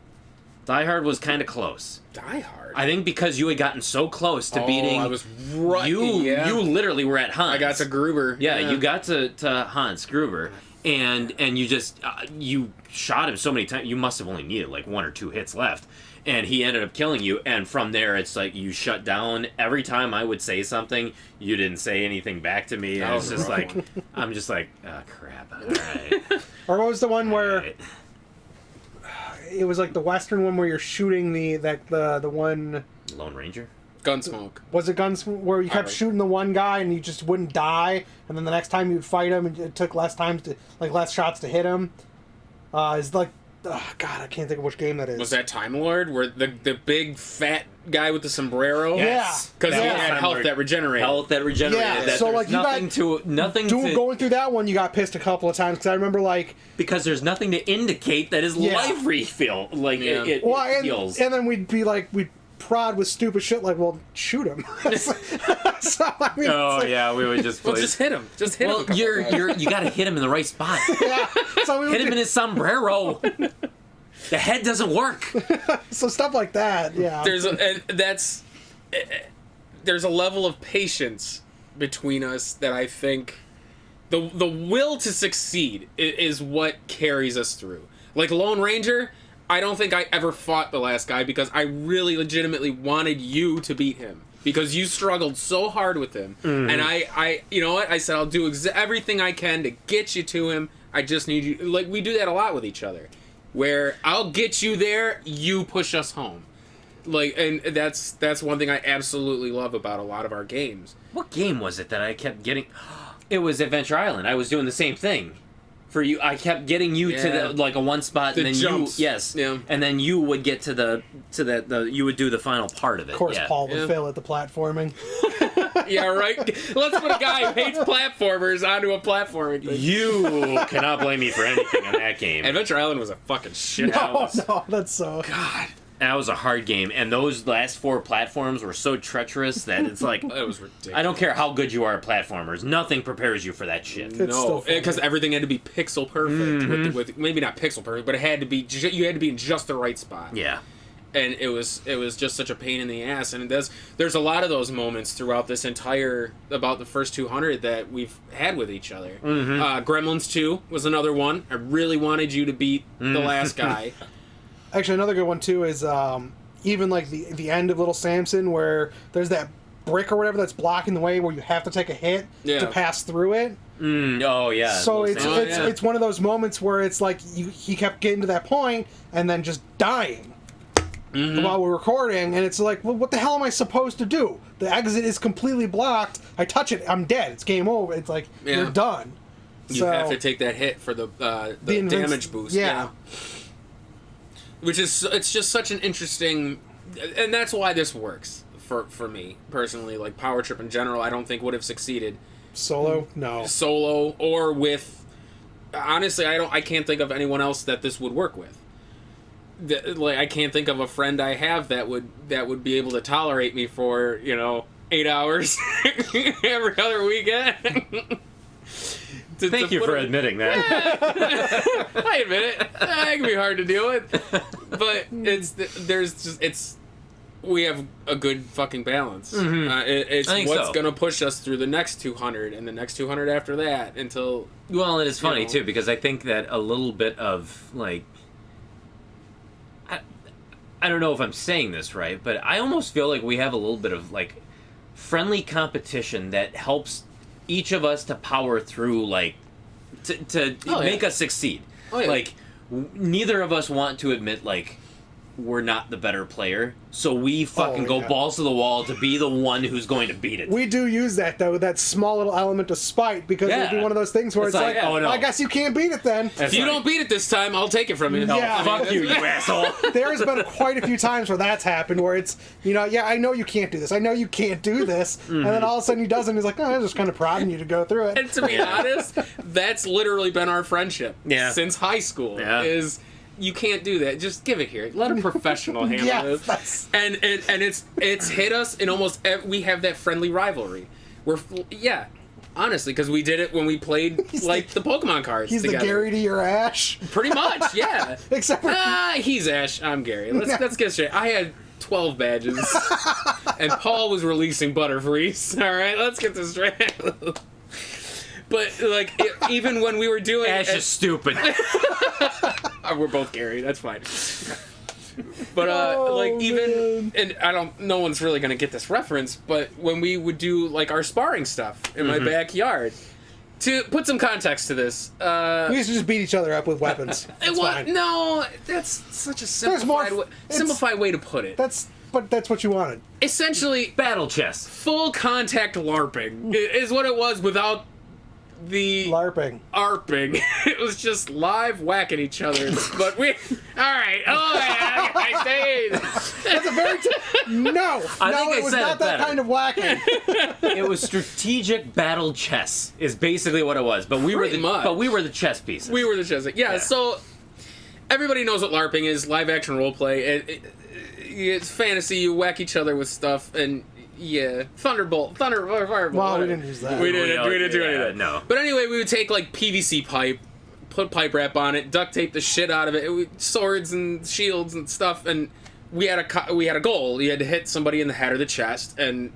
Die Hard was kind of close. Die Hard. I think because you had gotten so close to beating. I was right. You literally were at Hans. I got to Gruber. Yeah, you got to Hans Gruber, and you just you shot him so many times. You must have only needed like 1 or 2 hits left, and he ended up killing you. And from there, it's like you shut down. Every time I would say something, you didn't say anything back to me. And it's just like I'm just like, oh crap. All right. Or what was the one where? It was like the Western one where you're shooting the one. Lone Ranger. Gunsmoke. Was it where you kept shooting the one guy and you just wouldn't die, and then the next time you'd fight him, and it took less shots to hit him. Is like God, I can't think of which game that is. Was that Time Lord? Where the big fat guy with the sombrero? Yes. Because he That was had Time health Lord. that regenerated. Health that regenerated. Yeah, That so, there's like, you nothing to Going through that one, you got pissed a couple of times because I remember like because there's nothing to indicate that his life refill it heals. and then we'd be like we'd prod with stupid shit like, well, shoot him. So I mean, Oh yeah, we would just play. Well, just hit him. Just hit him. Well, you got to hit him in the right spot. yeah. So we would Hit him in his sombrero. The head doesn't work. so stuff like that. Yeah. There's a level of patience between us that I think the will to succeed is what carries us through. Like Lone Ranger, I don't think I ever fought the last guy because I really legitimately wanted you to beat him because you struggled so hard with him. Mm-hmm. And I you know what? I said I'll do everything I can to get you to him. I just need you. Like, we do that a lot with each other, where I'll get you there, you push us home. Like, and that's one thing I absolutely love about a lot of our games. What game was it that I kept getting? It was Adventure Island. I was doing the same thing. For you, I kept getting you to a one spot, and then jumps. And then you would get to the you would do the final part of it. Of course, Paul would fail at the platforming. Yeah, right. Let's put a guy who hates platformers onto a platforming thing. You cannot blame me for anything on that game. Adventure Island was a fucking shit house. No, that's so. God. That was a hard game, and those last 4 platforms were so treacherous that it's like It was ridiculous. I don't care how good you are at platformers, nothing prepares you for that shit. It's No, still fun. because everything had to be pixel perfect. With maybe not pixel perfect, but it had to be. You had to be in just the right spot. Yeah. And it was just such a pain in the ass. And there's a lot of those moments throughout this about the first 200 that we've had with each other. Gremlins 2 was another one. I really wanted you to beat the last guy. Actually, another good one too is even like the end of Little Samson, where there's that brick or whatever that's blocking the way, where you have to take a hit to pass through it. Oh yeah. So it's one of those moments where it's like he kept getting to that point and then just dying while we're recording, and it's like, well, what the hell am I supposed to do? The exit is completely blocked. I touch it, I'm dead. It's game over. It's like you're done. You have to take that hit for the damage boost. Yeah. Which is, it's just such an interesting, and that's why this works for me personally. Like Power Trip in general, I don't think would have succeeded solo. No, solo or with. Honestly, I can't think of anyone else that this would work with. Like, I can't think of a friend I have that would be able to tolerate me for 8 hours every other weekend. Thank you for admitting that. I admit it. It can be hard to deal with, but we have a good fucking balance. It's what's gonna push us through the next 200 and the next 200 after that until. Well, and it's funny too, because I think that a little bit of like. I don't know if I'm saying this right, but I almost feel like we have a little bit of like friendly competition that helps each of us to power through, like, to make us succeed. Oh, yeah. Like, neither of us want to admit, like, we're not the better player, so we fucking go balls to the wall to be the one who's going to beat it. We do use that, though, that small little element of spite, because it'll be one of those things where it's like, oh, no. I guess you can't beat it then. If you don't beat it this time, I'll take it from you. Yeah. Fuck you, you asshole. There's been quite a few times where that's happened, where it's, I know you can't do this. I know you can't do this. And then all of a sudden he does, and he's like, I'm just kind of prodding you to go through it. And to be honest, that's literally been our friendship since high school. Is you can't do that. Just give it here. Let a professional handle this. And it's hit us in almost we have that friendly rivalry. Honestly, because we did it when we played the Pokemon cards together. He's the Gary to your Ash. Pretty much, yeah. Except for he's Ash, I'm Gary. Let's get straight. I had 12 badges, and Paul was releasing Butterfrees. All right, let's get this straight. But even when we were doing Ash is stupid. We're both Gary. That's fine. But no one's really gonna get this reference. But when we would do our sparring stuff in my backyard, to put some context to this, we used to just beat each other up with weapons. No, that's such a simplified way to put it. That's what you wanted. Essentially, battle chess, full contact LARPing is what it was without the LARPing. ARPing. It was just live whacking each other. But we... Alright. Oh, yeah, I say... That's a very... no. I think it was said not it that better. kind of whacking. It was strategic battle chess is basically what it was. But we Pretty much. were the chess pieces. We were the chess. Yeah, Yeah. so... Everybody knows what LARPing is, live-action roleplay. It's fantasy, you whack each other with stuff, and... Yeah, Fireball. Well, we didn't use that. We didn't do any of that. No. But anyway, we would take like PVC pipe, put pipe wrap on it, duct tape the shit out of it, swords and shields and stuff, and we had a goal. You had to hit somebody in the head or the chest, or It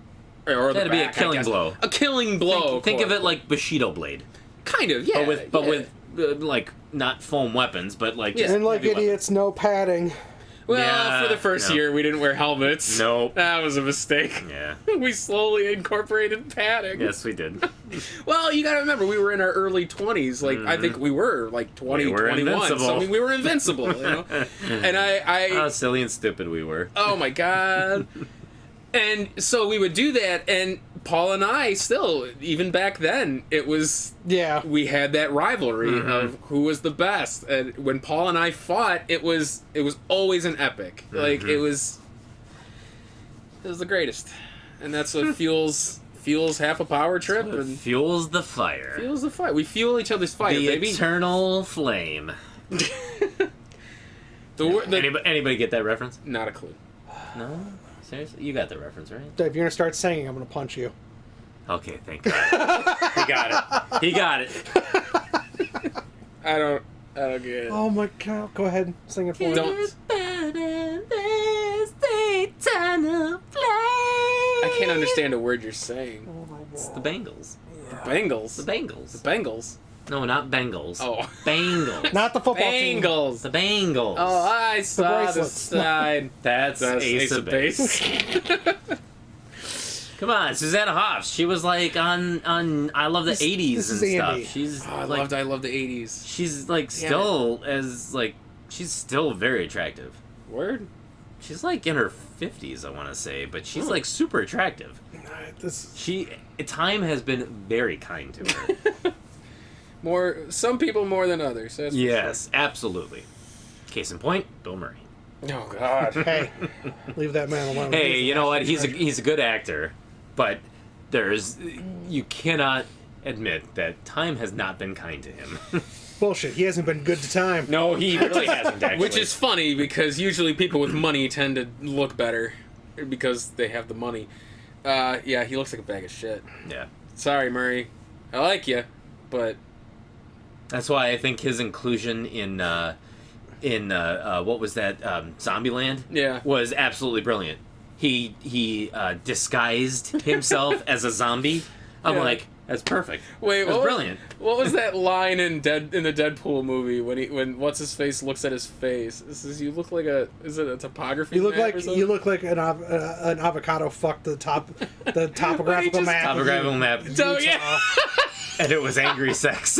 the had to be a back, I killing guess. blow. A killing blow. Think of quote. it like Bushido blade, kind of, yeah. but yeah. with like not foam weapons, but like Yeah. just And like heavy idiots, no padding. Well, Yeah, for the first no. year, we didn't wear helmets. Nope. That was a mistake. Yeah. We slowly incorporated padding. Yes, we did. Well, you gotta remember, we were in our early 20s. Like, I think we were, like, 20, We were 21. invincible. So, I mean, we were invincible, you know? And How silly and stupid we were. oh my god. And so we would do that, and Paul and I still, even back then, it was... Yeah. We had that rivalry Mm-hmm. of who was the best. And when Paul and I fought, it was always an epic. Like, Mm-hmm. it was the greatest. And that's what fuels half a power trip It and fuels the fire. fuels the fight. We fuel each other's fire, The baby. eternal flame. Anybody get that reference? Not a clue. No? Seriously? You got the reference, right? If you're gonna start singing, I'm gonna punch you. Okay, thank God. He got it. He got it. I don't get it. Oh my god! Go ahead, sing it for me. Don't. I can't understand a word you're saying. It's the Bengals. Bengals. The Bengals. The Bengals. No, not Bengals. Oh. Bengals. Not the football team. Bengals. The Bengals. Oh, I saw the bracelets. side. That's Ace of Base. Come on, Susanna Hoffs. She was like on I love the This 80s is and stuff. Andy. She's Oh, like I loved the 80s. she's like still she's still very attractive. Word? She's like in her 50s, I want to say, but she's like super attractive. Time has been very kind to her. Some people more than others. That's for Yes, absolutely. Case in point, Bill Murray. sure. Oh God. Hey, leave that man alone. Hey, He's you an know what? absolute He's a good actor, but you cannot admit that time has not been kind to him. bullshit. He hasn't been good to time. No, he really hasn't actually. Which is funny because usually people with money tend to look better because they have the money. Yeah, he looks like a bag of shit. yeah. Sorry, Murray. I like you, but That's why I think his inclusion in what was that Zombieland? Yeah. Was absolutely brilliant. He disguised himself as a zombie. I'm Yeah. like, that's perfect. wait, That's brilliant. What was that line in the Deadpool movie when what's his face looks at his face? This is you look like is it a topography? You look map like or something? you look like an avocado fucked the topographical just- map. Topographical map. So, yeah. And it was angry sex.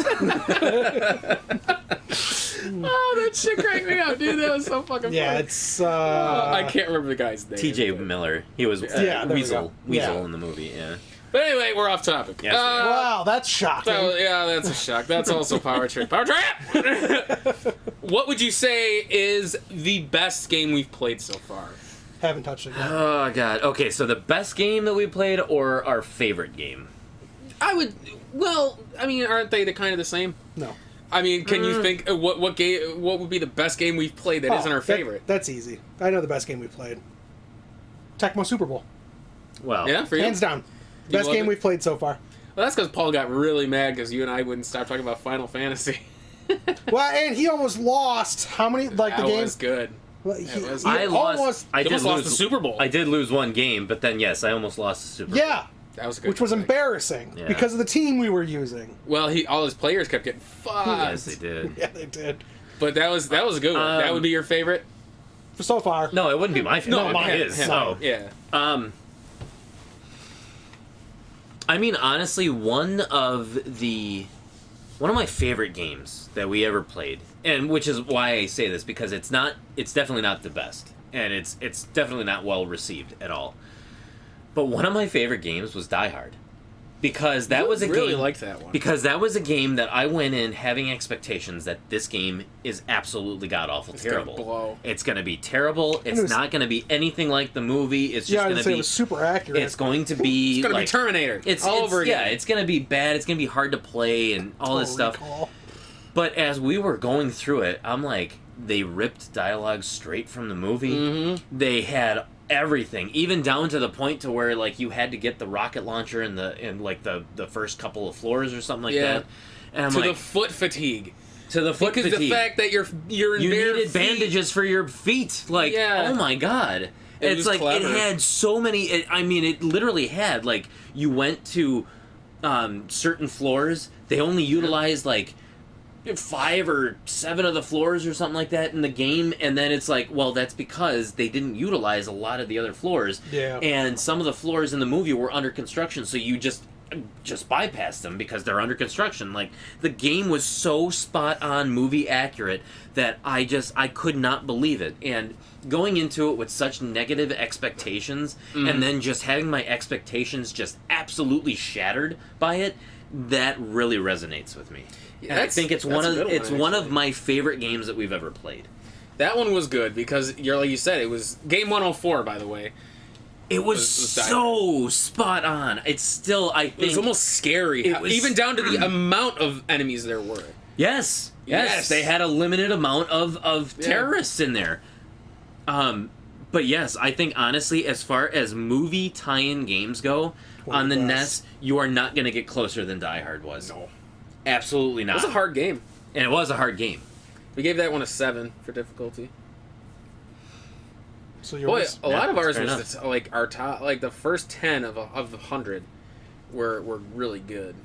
Oh, that shit cracked me up, dude. That was so fucking Yeah, funny. it's I can't remember the guy's name. T.J. but- Miller. He was Yeah, there we Weasel. go. Weasel Yeah. in the movie. Yeah. But anyway, we're off topic. Yes, we are. wow, that's shocking. Yeah, that's a shock. That's also Power Trip. Power Trip! What would you say is the best game we've played so far? Haven't touched it yet. Oh god. Okay, so the best game that we played or our favorite game? Aren't they the same? No. I mean, can you think what would be the best game we've played that not our favorite? That's easy. I know the best game we played. Tecmo Super Bowl. Well, Yeah, for you? Hands down. You Best love game it? we've played so far. Well, that's because Paul got really mad because you and I wouldn't stop talking about Final Fantasy. Well, and he almost lost. How many? Like That the was games. good. Well, was- he I lost. I He did almost lose lost the Super Bowl. I did lose one game, but then yes, I almost lost the Super Bowl. Yeah, That was a good. which was comeback. embarrassing Yeah. because of the team we were using. Well, all his players kept getting fucked. Yes, they did. Yeah, they did. But that was a good one. That would be your favorite. For so far. No, it wouldn't be my favorite. No, mine it is. is. Mine. Oh. Yeah. I mean, honestly, one of my favorite games that we ever played, and which is why I say this, because it's definitely not the best, and it's definitely not well received at all. But one of my favorite games was Die Hard. because that was a really game. liked that one. Because that was a game that I went in having expectations that this game is absolutely god awful terrible. Gonna blow. It's gonna be terrible. It's was- not gonna be anything like the movie. It's just Yeah, I gonna would say be. it was super accurate. It's going to be. It's gonna like, be Terminator. It's all over again. Yeah, it's gonna be bad. It's gonna be hard to play and all this stuff. Recall. But as we were going through it, I'm like, they ripped dialogue straight from the movie. Mm-hmm. They had everything, even down to the point to where like you had to get the rocket launcher in like the first couple of floors or something like that. And I'm to like, the foot fatigue. to the foot Because fatigue. the fact that you're in You bare needed feet. bandages for your feet. Like, Yeah. oh my god. It It's was like clever. it had so many. It literally had like you went to certain floors. They only utilized like 5 or 7 of the floors or something like that in the game, and then it's like, well, that's because they didn't utilize a lot of the other floors. Yeah. And some of the floors in the movie were under construction, so you just bypassed them because they're under construction. Like, the game was so spot on movie accurate that I could not believe it. And going into it with such negative expectations and then just having my expectations just absolutely shattered by it, that really resonates with me. Yeah, And I think it's that's one a of good one of actually. my favorite games that we've ever played. That one was good because you're like you said, it was game 104, by the way. It was was so spot on. It's still, I It think, was almost scary, It was- even down to the amount of enemies there were. yes, Yes. they had a limited amount of Yeah. terrorists in there. But yes, I think honestly, as far as movie tie-in games go, on the Plus. NES, you are not going to get closer than Die Hard was. No. Absolutely It not. was a hard game. And it was a hard game. We gave that one a 7 for difficulty. So Boy, yours. a lot of ours fair was enough. like our top, like the first 10 of 100 were really good.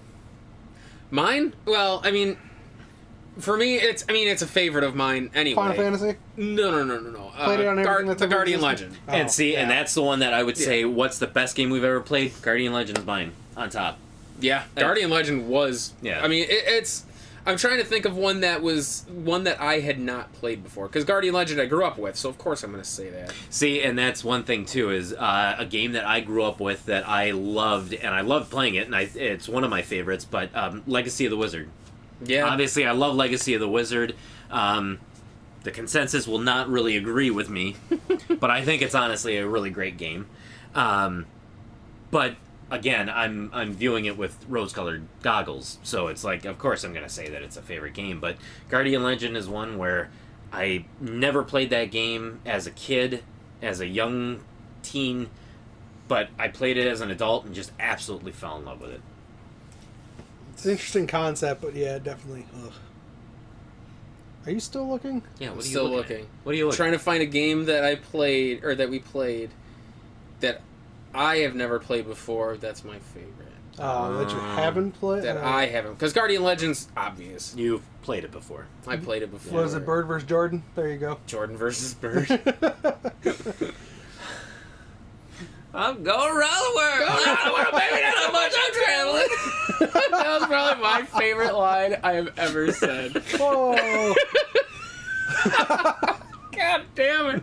Mine, well, I mean, for me, it's a favorite of mine anyway. Final Fantasy. No. Played it on everything that's the ever Guardian existed? Legend. Oh, And see, and yeah. that's the one that I would say, Yeah. what's the best game we've ever played? Guardian Legend is mine, on top. Yeah, Guardian Legend was. Yeah. I mean, it's. I'm trying to think of one that I had not played before because Guardian Legend I grew up with, so of course I'm going to say that. See, and that's one thing too, is a game that I grew up with that I loved, and I loved playing it, and it's one of my favorites, but Legacy of the Wizard. Yeah. Obviously, I love Legacy of the Wizard. The consensus will not really agree with me, but I think it's honestly a really great game. But again, I'm viewing it with rose-colored goggles, so it's like, of course I'm going to say that it's a favorite game, but Guardian Legend is one where I never played that game as a kid, as a young teen, but I played it as an adult and just absolutely fell in love with it. It's an interesting concept, but yeah, definitely. Ugh. Are you still looking? Yeah, what are you Still looking looking. at? What are you looking Trying to find a game that I played or that we played that I have never played before. That's my favorite. That you haven't played? That I haven't, because Guardian Legend's obvious. You've played it before. I played it before. What is it, Bird vs. Jordan? There you go. Jordan versus Bird. I'm going around the world. Baby, that's how much I'm traveling. That was probably my favorite line I have ever said. Oh, God damn it!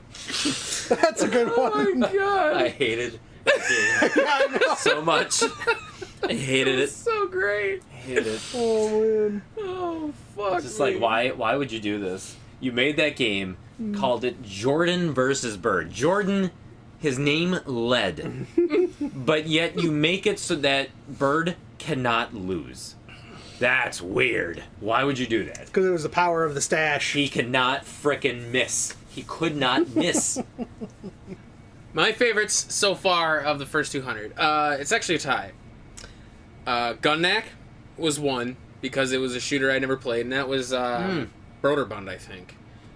that's a good Oh one. my god! I hated that game so much. I hated it. It's so great. I hated it. Oh, man. Oh fuck! Just me. like, why would you do this? You made that game, called it Jordan versus Bird. Jordan, his name led, but yet you make it so that Bird cannot lose. That's weird. Why would you do that? Because it was the power of the stash. He cannot frickin' miss. He could not miss. My favorites so far of the first 200. It's actually a tie. Gunnack was one because it was a shooter I never played, and that was Broderbund, I think,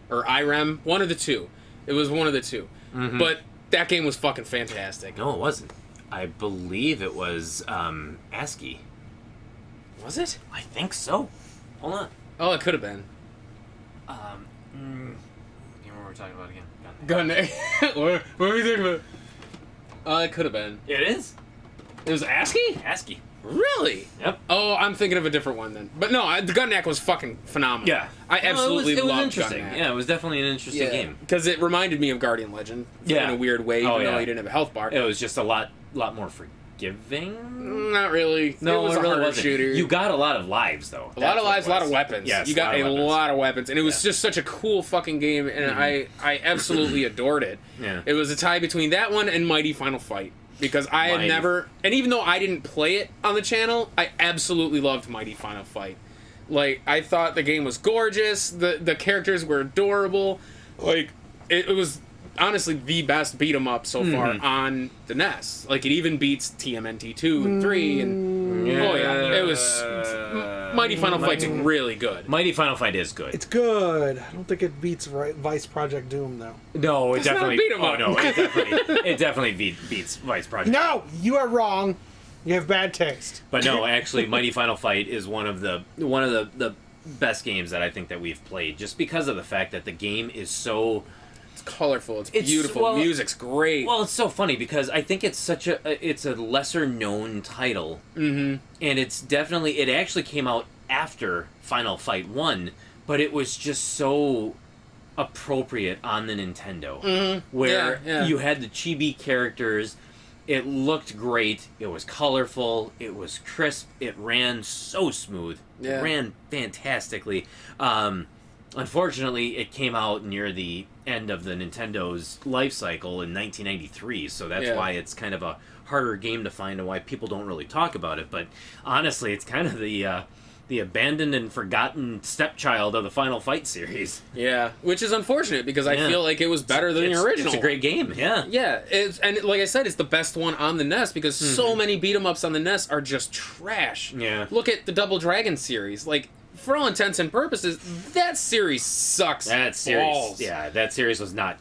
or IREM. One of the two. It was one of the two. Mhm. But that game was fucking fantastic. No, it wasn't. I believe it was ASCII. Was it? I think so. Hold on. Oh, it could have been. You remember what we're talking about again? Gunnack. what are we talking about? It could have been. It is. It was ASCII? ASCII. Really? Yep. Oh, I'm thinking of a different one then. But no, the Gunnack was fucking phenomenal. Yeah. I absolutely it was loved interesting. Gunnack. Yeah, it was definitely an interesting game. Because it reminded me of Guardian Legend Yeah. in a weird way, even Oh, though yeah. he didn't have a health bar. It was just a lot more forgiving. forgiving. Not really. No, it was it a really harder wasn't. shooter. You got a lot of lives, though. A lot of lives, a lot of weapons. Yes, you got a lot of weapons, and it was Yeah. just such a cool fucking game, and I absolutely adored it. Yeah. It was a tie between that one and Mighty Final Fight, because I had Mighty. never, and even though I didn't play it on the channel, I absolutely loved Mighty Final Fight. Like, I thought the game was gorgeous, the characters were adorable, like, it was honestly the best beat 'em up so far on the NES. Like, it even beats TMNT 2 and 3, and oh yeah, it was Mighty Final Fight's really good. Mighty Final Fight is good. It's good. I don't think it beats Vice Project Doom though. No, it It's not a definitely. beat 'em Oh up. no, it definitely beats Vice Project. No, you are wrong. You have bad taste. But no, actually, Mighty Final Fight is one of the best games that I think that we've played, just because of the fact that the game is so. It's colorful, it's It's- beautiful, well- music's great. Well, it's so funny because I think it's such it's a lesser known title, and it actually came out after Final Fight 1, but it was just so appropriate on the Nintendo, where Yeah. you had the chibi characters. It looked great. It was colorful. It was crisp. It ran so smooth. Yeah. It ran fantastically. Unfortunately, it came out near the end of the Nintendo's life cycle in 1993, so that's Yeah. why it's kind of a harder game to find and why people don't really talk about it. But honestly, it's kind of the abandoned and forgotten stepchild of the Final Fight series. Yeah, which is unfortunate because I Yeah. feel like it was better than the original. It's a great game, yeah. Yeah, and like I said, it's the best one on the NES because so many beat 'em ups on the NES are just trash. Yeah. Look at the Double Dragon series. Like, for all intents and purposes, that series sucks. That series, balls. that series was not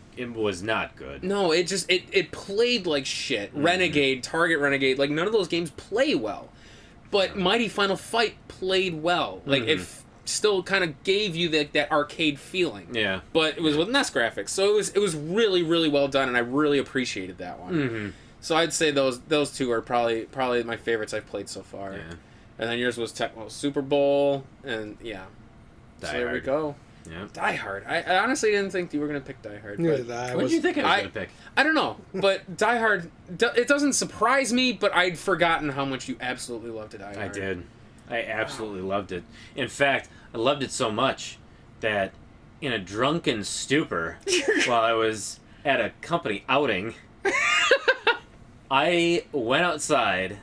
good. No, it played like shit. Renegade, Target Renegade, like none of those games play well. But Mighty Final Fight played well. Like it still kind of gave you that arcade feeling. Yeah. But it was with NES graphics, so it was really really well done, and I really appreciated that one. So I'd say those two are probably my favorites I've played so far. Yeah. And then yours was Tecmo Super Bowl, and yeah. So Die there we Hard. go. Yeah. Die Hard. I honestly didn't think you were gonna pick Die Hard. Neither but did I. What did you think I was going to pick? I don't know, but Die Hard. It doesn't surprise me, but I'd forgotten how much you absolutely loved Die Hard. I did. I absolutely loved it. In fact, I loved it so much that in a drunken stupor while I was at a company outing, I went outside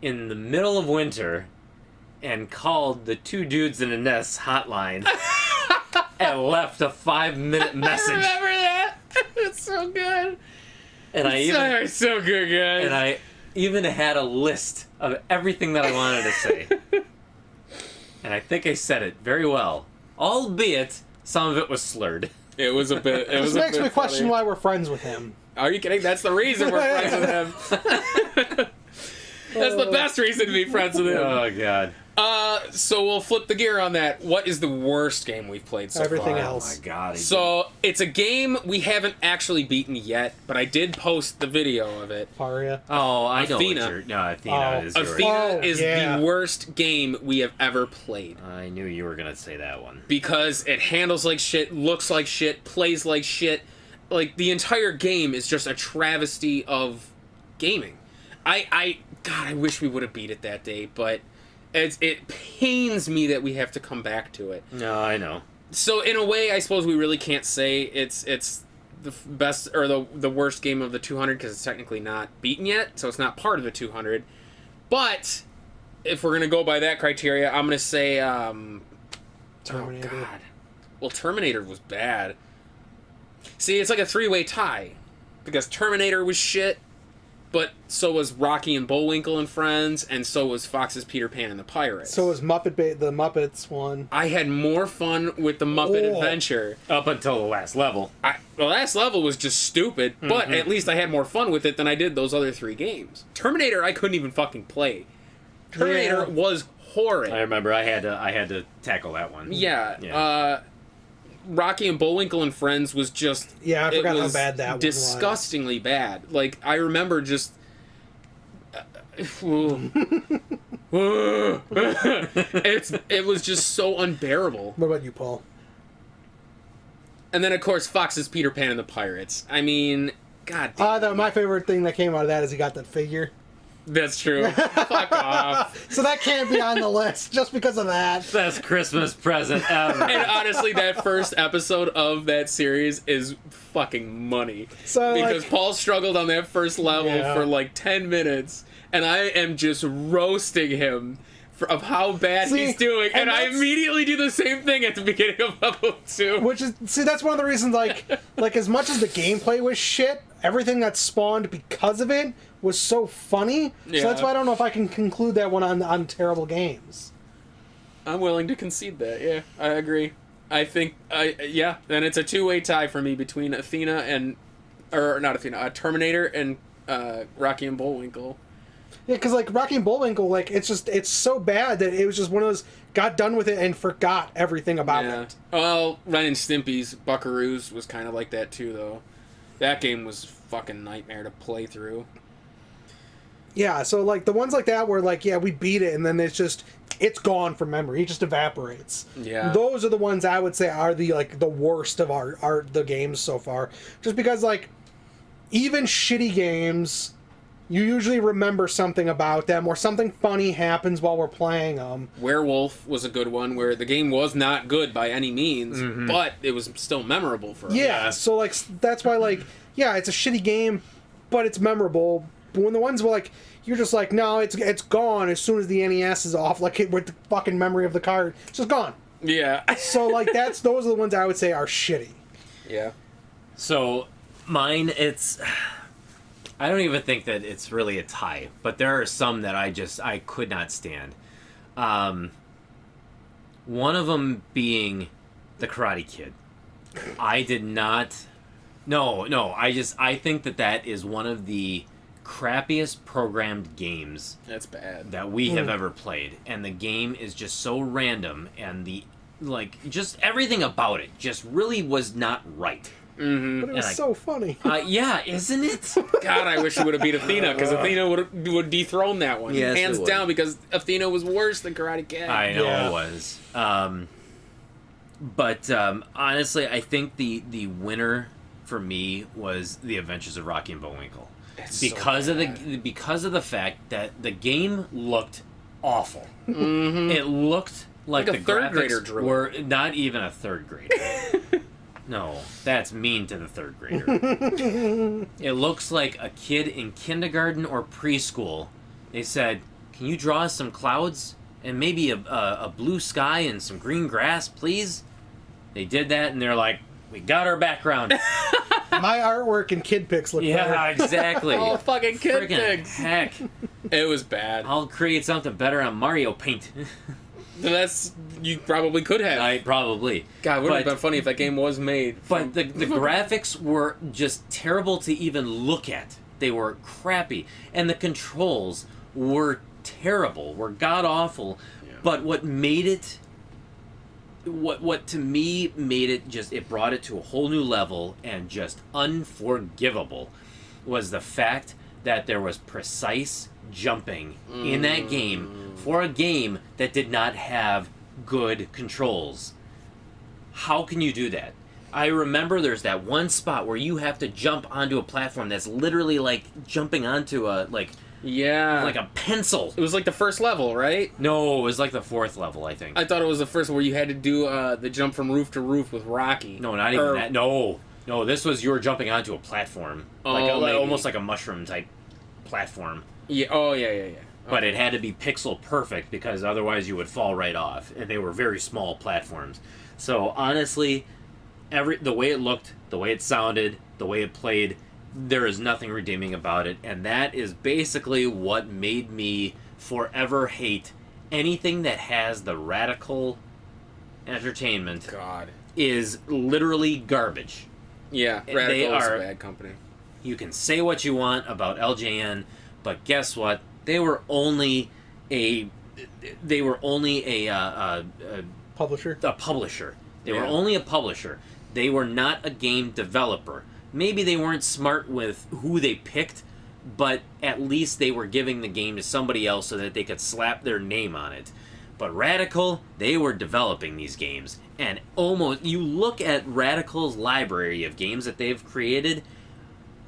in the middle of winter and called the Two Dudes in a Nest hotline and left a 5-minute message. I remember that. It's so good. And I Die Hard's so good, guys. And I even had a list of everything that I wanted to say. And I think I said it very well, albeit some of it was slurred. It was a bit. It This was makes a bit me question funny. why we're friends with him. Are you kidding? That's the reason we're friends with him. That's the best reason to be friends with him. Oh, God. So we'll flip the gear on that. What is the worst game we've played so Everything far? else. Oh, my God. So it's a game we haven't actually beaten yet, but I did post the video of it. Faria. Oh, I know Athena. what you're... No, Athena Oh. is yours. Athena Oh, is yeah. the worst game we have ever played. I knew you were going to say that one. Because it handles like shit, looks like shit, plays like shit. Like, the entire game is just a travesty of gaming. God, I wish we would have beat it that day, but it pains me that we have to come back to it. No, I know. So, in a way, I suppose we really can't say it's the best or the worst game of the 200 because it's technically not beaten yet, so it's not part of the 200. But if we're gonna go by that criteria, I'm gonna say Terminator. Oh God. Well, Terminator was bad. See, it's like a 3-way tie because Terminator was shit, but so was Rocky and Bullwinkle and Friends, and so was Fox's Peter Pan and the Pirates. So was the Muppets one. I had more fun with the Muppet Oh. Adventure. Up until the last level. The last level was just stupid, but at least I had more fun with it than I did those other 3 games. Terminator, I couldn't even fucking play. Terminator Yeah. was horrid. I remember I had to tackle that one. Yeah. Rocky and Bullwinkle and Friends was just... Yeah, I it forgot how was bad that one was. disgustingly bad. Like, I remember just... it was just so unbearable. What about you, Paul? And then, of course, Fox's Peter Pan and the Pirates. I mean, god damn. My favorite thing that came out of that is he got that figure. That's true. Fuck off. So that can't be on the list just because of that. Best Christmas present ever. And honestly, that first episode of that series is fucking money. So, because like, Paul struggled on that first level Yeah. for like 10 minutes, and I am just roasting him of how bad See, he's doing, and I that's- immediately do the same thing at the beginning of level 2. Which is, see, that's one of the reasons, like as much as the gameplay was shit, everything that spawned because of it was so funny. Yeah. So that's why I don't know if I can conclude that one on terrible games. I'm willing to concede that. Yeah, I agree. I think, yeah, and it's a two-way tie for me between Athena and, or not Athena, Terminator and Rocky and Bullwinkle. Yeah, because, like, Rocky and Bullwinkle, like, it's so bad that it was just one of those, got done with it and forgot everything about it. Well, Ren and Stimpy's Buckaroos was kind of like that too, though. That game was fucking nightmare to play through. Yeah, so, like, the ones like that where, like, yeah, we beat it and then it's gone from memory. It just evaporates. Yeah. Those are the ones I would say are the, like, the worst of the games so far. Just because, like, even shitty games, you usually remember something about them or something funny happens while we're playing them. Werewolf was a good one where the game was not good by any means, but it was still memorable for us. Yeah, so, like, that's why, like, yeah, it's a shitty game, but it's memorable. But when the ones were, like, you're just like, no, it's gone as soon as the NES is off, like, with the fucking memory of the card. It's just gone. Yeah. So, like, those are the ones I would say are shitty. Yeah. So, mine, I don't even think that it's really a tie, but there are some that I could not stand. One of them being The Karate Kid. I did not... No, I think that is one of the crappiest programmed games That's bad. that we have ever played. And the game is just so random, and just everything about it just really was not right. Mm-hmm. But it was And so funny. Yeah, isn't it? God, I wish it would have beat Athena, because Athena would dethrone that one. Yes, it Hands would. down, because Athena was worse than Karate Kid. I know Yeah. it was. But honestly, I think the winner for me was The Adventures of Rocky and Bullwinkle. It's so Because bad. because of the fact that the game looked awful. Mm-hmm. It looked like a the third grader graphics drew it. were not even a third grader. No, that's mean to the third grader. It looks like a kid in kindergarten or preschool. They said, "Can you draw us some clouds and maybe a blue sky and some green grass, please?" They did that, and they're like, "We got our background." My artwork and kid pics look Yeah, better. exactly. Oh, fucking kid Friggin' pigs. heck. It was bad. I'll create something better on Mario Paint. You probably could have. I probably. God, wouldn't have But- been funny if that game was made. But the graphics were just terrible to even look at. They were crappy. And the controls were terrible, were god-awful. Yeah. But what made it... What to me made it just... It brought it to a whole new level and just unforgivable was the fact that there was precise jumping in that game for a game that did not have good controls. How can you do that? I remember there's that one spot where you have to jump onto a platform that's literally like jumping onto a like a pencil. It was like the first level, right? No, it was like the fourth level, I think. I thought it was the first where you had to do the jump from roof to roof with Rocky. No, not even that. No, this was you were jumping onto a platform, Maybe. almost like a mushroom type platform. Yeah. Oh, yeah. But it had to be pixel perfect because otherwise you would fall right off, and they were very small platforms. So honestly, the way it looked, the way it sounded, the way it played, there is nothing redeeming about it, and that is basically what made me forever hate anything that has the Radical Entertainment God. is literally garbage. Yeah, They Radical is are- a bad company. You can say what you want about LJN, but guess what? They were only a Publisher. publisher. They were Yeah. only a publisher. They were not a game developer. Maybe they weren't smart with who they picked, but at least they were giving the game to somebody else so that they could slap their name on it. But Radical, they were developing these games. And almost, you look at Radical's library of games that they've created,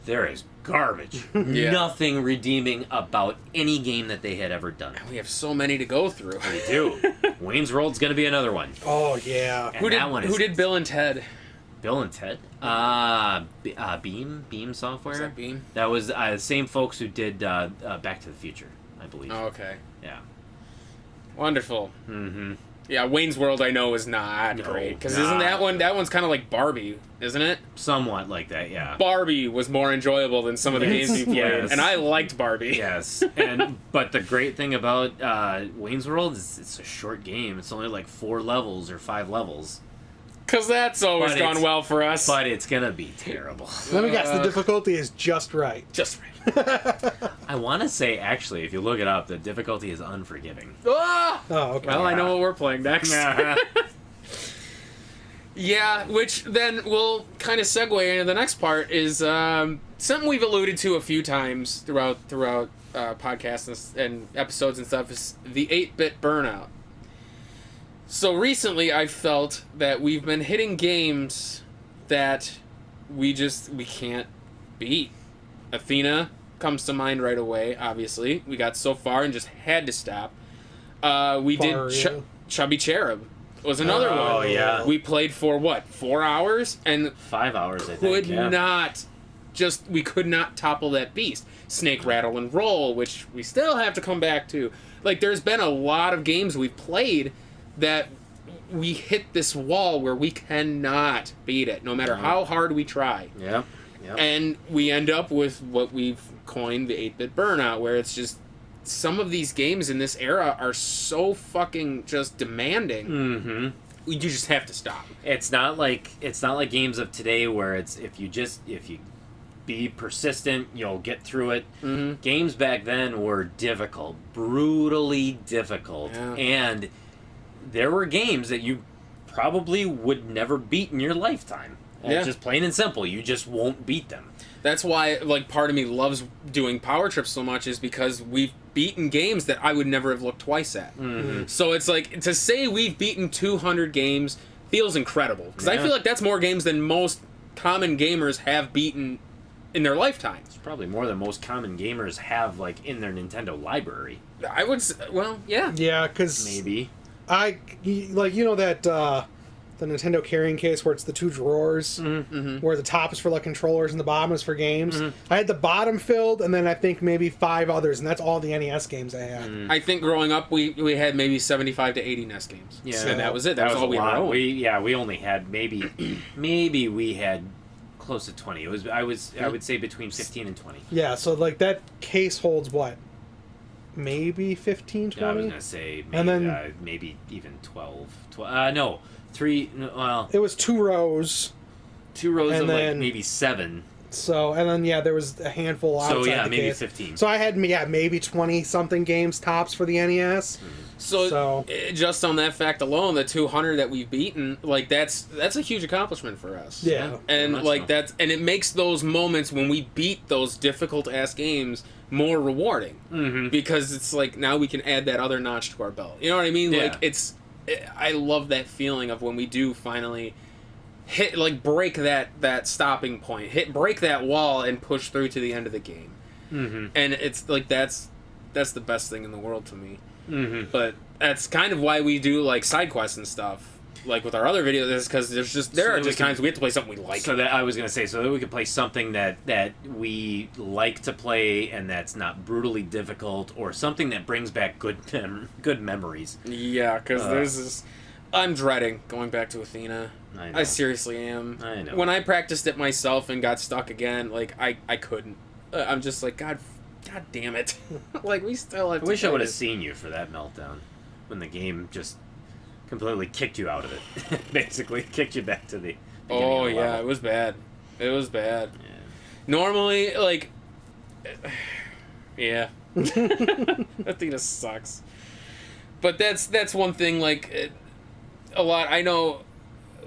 there is garbage. Yeah. Nothing redeeming about any game that they had ever done. We have so many to go through. We do. Wayne's World's going to be another one. Oh yeah. And Who did, that one is who did Bill and Ted? Bill and Ted? Beam Software? Was that Beam? That was the same folks who did Back to the Future, I believe. Oh, okay. Yeah. Wonderful. Mm-hmm. Yeah, Wayne's World I know is not No, great. Because not. isn't that one, that one's kind of like Barbie, isn't it? Somewhat like that, yeah. Barbie was more enjoyable than some of the games we played. Yes. And I liked Barbie. Yes, but the great thing about Wayne's World is it's a short game. It's only like 4 levels or 5 levels. Because that's always But gone it's- well for us. But it's gonna be terrible. Let me guess. The difficulty is just right. Just right. I want to say, actually, if you look it up, the difficulty is unforgiving. Ah! Oh, okay. Well, I know what we're playing next. Yeah, which then will kind of segue into the next part is something we've alluded to a few times throughout podcasts and episodes and stuff is the 8-bit burnout. So recently I felt that we've been hitting games that we can't beat. Athena comes to mind right away, obviously. We got so far and just had to stop. We Far, did yeah. Chubby Cherub was another one. Oh, yeah. We played for what, 4 hours? And 5 hours, I think. could Yeah. we could not topple that beast. Snake Rattle and Roll, which we still have to come back to. Like, there's been a lot of games we've played that we hit this wall where we cannot beat it, no matter how hard we try. Yep. Yep. And we end up with what we've coined the 8-bit burnout, where it's just some of these games in this era are so fucking just demanding. Mm-hmm. You just have to stop. It's not like games of today where it's if you be persistent, you'll get through it. Mm-hmm. Games back then were difficult, brutally difficult, Yeah. and there were games that you probably would never beat in your lifetime. Yeah. Just plain and simple, you just won't beat them. That's why, like, part of me loves doing Power Trips so much is because we've beaten games that I would never have looked twice at. Mm-hmm. So it's like, to say we've beaten 200 games feels incredible. Because I Yeah. feel like that's more games than most common gamers have beaten in their lifetimes. It's probably more than most common gamers have, like, in their Nintendo library. I would say, well, yeah. Yeah, because Maybe. that the Nintendo carrying case where it's the 2 drawers, Mm-hmm. where the top is for like controllers and the bottom is for games. Mm-hmm. I had the bottom filled, and then I think maybe 5 others, and that's all the NES games I had. I think growing up, we had maybe 75 to 80 NES games. Yeah. And that was it. That was all we a lot. ever owned. We only had maybe we had close to 20. I would say between 15 and 20. Yeah, so like that case holds what? Maybe 15, 20? I was gonna say maybe, And then- maybe even 12. No, 3. Well, It was 2 rows. 2 rows and of like then- maybe 7. So, and then, yeah, there was a handful outside So yeah, the maybe case. 15. So I had, maybe 20-something games tops for the NES. So just on that fact alone, the 200 that we've beaten, like that's a huge accomplishment for us. Yeah. And much like so. and it makes those moments when we beat those difficult ass games more rewarding Mm-hmm. because it's like now we can add that other notch to our belt. You know what I mean? Yeah. Like I love that feeling of when we do finally hit, like, break that stopping point, break that wall and push through to the end of the game. Mm-hmm. And it's like that's the best thing in the world to me. Mm-hmm. But that's kind of why we do like side quests and stuff, like with our other videos, is because there So are that we just can- times we have to play something we like. So that I was gonna say, so that we could play something that we like to play and that's not brutally difficult, or something that brings back good memories. Yeah, because there's this. I'm dreading going back to Athena. I know. I seriously am. I know. When I practiced it myself and got stuck again, like I couldn't. I'm just like God damn it! Like we still have. I to wish I play would have this. seen you for that meltdown when the game just completely kicked you out of it. Basically, kicked you back to the. beginning Oh of the yeah, level. it was bad. It was bad. Yeah. Normally, like, yeah, Athena sucks. But that's one thing. Like, a lot. I know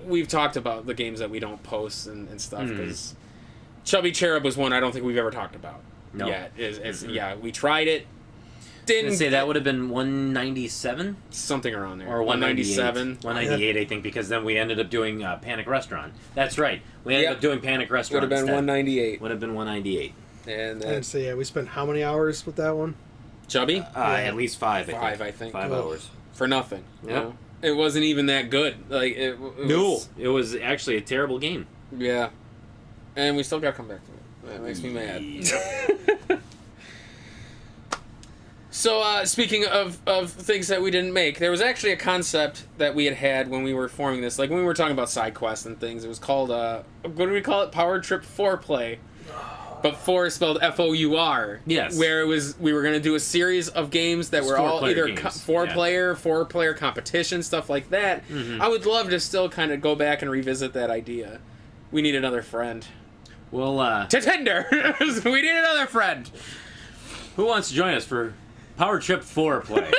we've talked about the games that we don't post and stuff because Chubby Cherub was one I don't think we've ever talked about No. yet. Yeah, we tried it. didn't say that would have been 197 something around there, or 197, 198, I think, because then we ended up doing Panic Restaurant. That's right. We ended up doing Panic Restaurant. Would have been 198. Would have been 198. And And so yeah, we spent how many hours with that one? Chubby? At least 5. I think. 5 hours for nothing. You Yep. know? It wasn't even that good. Like it was, it was actually a terrible game. Yeah. And we still got to come back to it. That makes me mad. So, speaking of things that we didn't make, there was actually a concept that we had when we were forming this. Like, when we were talking about side quests and things, it was called, what do we call it? Power Trip Foreplay. But 4 is spelled F-O-U-R. Yes. Where we were going to do a series of games that were all either four-player competition, stuff like that. Mm-hmm. I would love to still kind of go back and revisit that idea. We need another friend. Well, To Tinder! We need another friend! Who wants to join us for Power Trip Foreplay?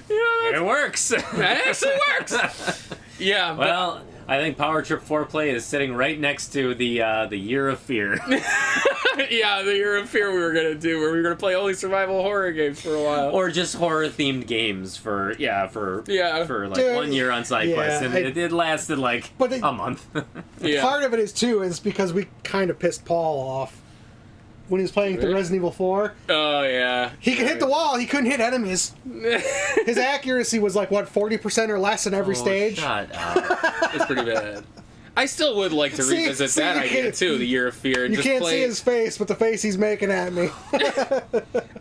It works! That actually works! Yeah. Well, I think Power Trip Foreplay is sitting right next to the Year of Fear. Yeah, the Year of Fear we were going to do, where we were going to play only survival horror games for a while. Or just horror-themed games for like Dude, 1 year on side quests, and it lasted like a month. Yeah. Part of it is because we kind of pissed Paul off when he was playing through Resident Evil 4. Oh, yeah. He could hit the wall, he couldn't hit enemies. His accuracy was like, 40% or less in every stage? Shut up. It's pretty bad. I still would like to revisit that idea, too, the Year of Fear. And you just can't play... see his face, but the face he's making at me.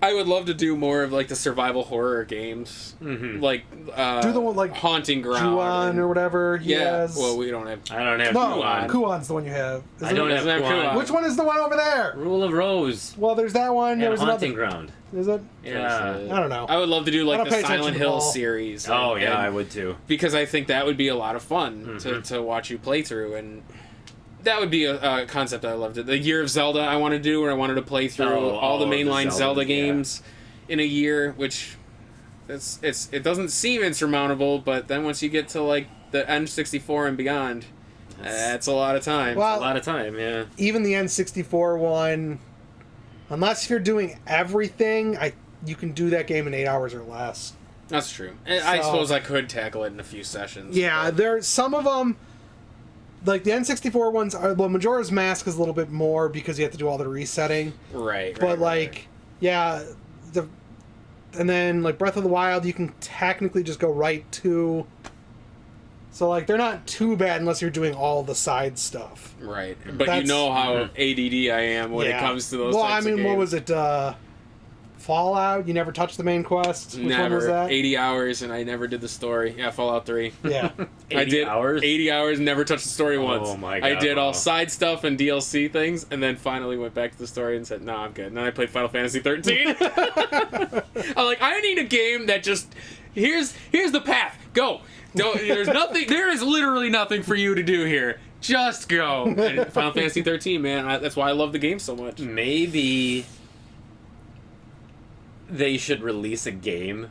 I would love to do more of, like, the survival horror games. Mm-hmm. Like, do the one, like, Haunting Ground. Juan or whatever he has. Well, we don't have... I don't have No, Kuan. Kuan's the one you have. I don't have Kuan. Which one is the one over there? Rule of Rose. Well, there's that one. There And was Haunting another. Ground. Is it? Yeah. I don't know. I would love to do, I like, don't the pay attention Silent to Hill Paul. series. Oh, yeah, and- I would too. Because I think that would be a lot of fun to watch you play through, and that would be a concept I loved. The Year of Zelda I want to do, where I wanted to play through all the mainline Zelda games in a year, which it doesn't seem insurmountable, but then once you get to like the N64 and beyond, that's a lot of time. Well, A lot of time, yeah. even the N64 one, unless you're doing everything, you can do that game in 8 hours or less. That's true. I suppose I could tackle it in a few sessions. Yeah, there's some of them. Like the N64 ones are, well, Majora's Mask is a little bit more because you have to do all the resetting. Right. But yeah, and then like Breath of the Wild, you can technically just go right to. So like they're not too bad unless you're doing all the side stuff. Right. But you know how ADD I am when it comes to those. Well, types of games. what was it? Fallout? You never touched the main quest? Which one was that? 80 hours, and I never did the story. Yeah, Fallout 3. Yeah. 80 hours? 80 hours, never touched the story once. Oh my God, I did all wow. side stuff and DLC things, and then finally went back to the story and said, no, I'm good. And then I played Final Fantasy 13. I'm like, I need a game that just, here's the path. Go. There is literally nothing for you to do here. Just go. And Final Fantasy 13, man, that's why I love the game so much. Maybe they should release a game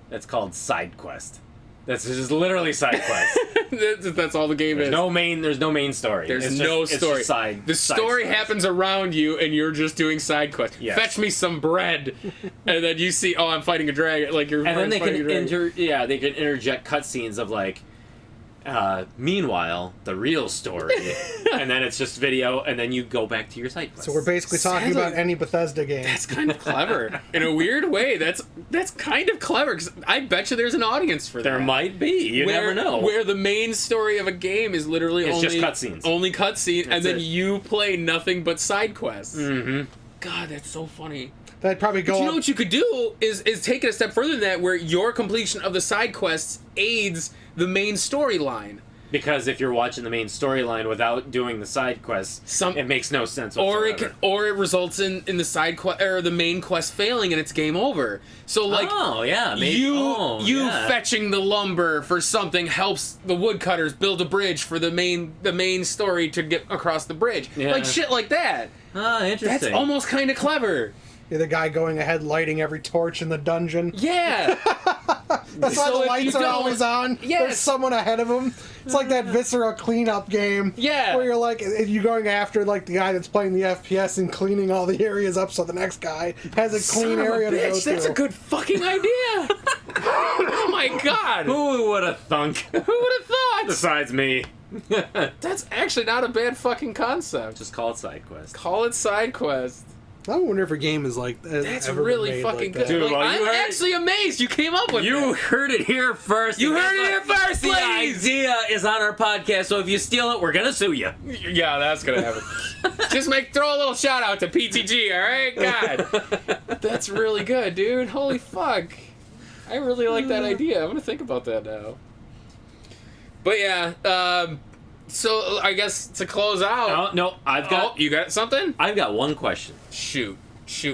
that's called Side Quest. That's just literally side quest. That's all the game is. There's no main story. There's no story. The story happens around you, and you're just doing side quests. Yes. Fetch me some bread, and then you see, oh, I'm fighting a dragon. Like you're. And then they fighting they can interject cutscenes of like. Meanwhile, the real story, and then it's just video, and then you go back to your side quest. So we're basically talking about any Bethesda game. That's kind of clever. In a weird way, that's kind of clever, because I bet you there's an audience for that. There might be. You never know. Where the main story of a game is literally just cutscenes. Only cutscene, and then it. you play nothing but side quests. Mm-hmm. God, that's so funny. That'd probably go. But you know what you could do is take it a step further than that, where your completion of the side quests aids the main storyline. Because if you're watching the main storyline without doing the side quests, it makes no sense whatsoever. Or it results in the side quest or the main quest failing and it's game over. So like, fetching the lumber for something helps the woodcutters build a bridge for the main story to get across the bridge. Yeah. Like shit like that. Ah, interesting. That's almost kind of clever. You're the guy going ahead lighting every torch in the dungeon. Yeah. That's why So the if lights you are don't- always on. Yes. There's someone ahead of them. It's like that Viscera cleanup game. Yeah. Where you're like, you're going after like the guy that's playing the FPS and cleaning all the areas up so the next guy has a clean Son of a area to go bitch, through. that's a good fucking idea. Oh my god. Who would have thunk? Who would have thought? Besides me. That's actually not a bad fucking concept. Just call it side quest. Call it side quest. I wonder if a game is like That's ever been really made fucking like good. that. Dude, Like, well, you I'm heard- actually amazed you came up with You that. heard it here first. You And heard guess it what? here first, The ladies. idea is on our podcast, so if you steal it, we're gonna sue you. Yeah, that's gonna happen. Just throw a little shout out to PTG, alright? God. That's really good, dude. Holy fuck. I really like that idea. I'm gonna think about that now. But yeah, so I guess to close out. No, I've got. Oh, you got something? I've got one question. Shoot,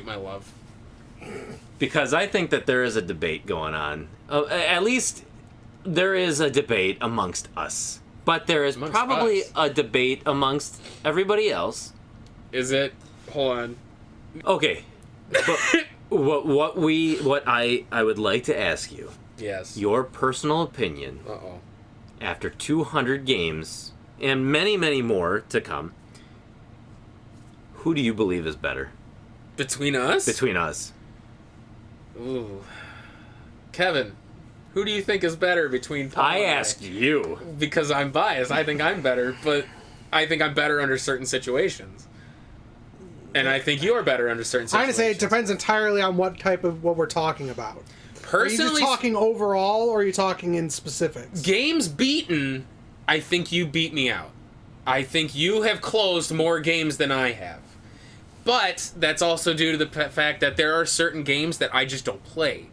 my love. Because I think that there is a debate going on. At least there is a debate amongst us. But there is Amongst probably us? a debate amongst everybody else. Is it? Hold on. Okay. But what I would like to ask you, Yes. your personal opinion Uh-oh. after 200 games and many, many more to come, who do you believe is better Between us? between us? Ooh. Kevin, who do you think is better between Paul I and asked you. Because I'm biased. I think I'm better, but I think I'm better under certain situations. And I think you're better under certain I'm situations. gonna say it depends entirely on what we're talking about. Are you just Personally, talking overall, or are you talking in specifics? games beaten, I think you beat me out. I think you have closed more games than I have. But that's also due to the fact that there are certain games that I just don't play.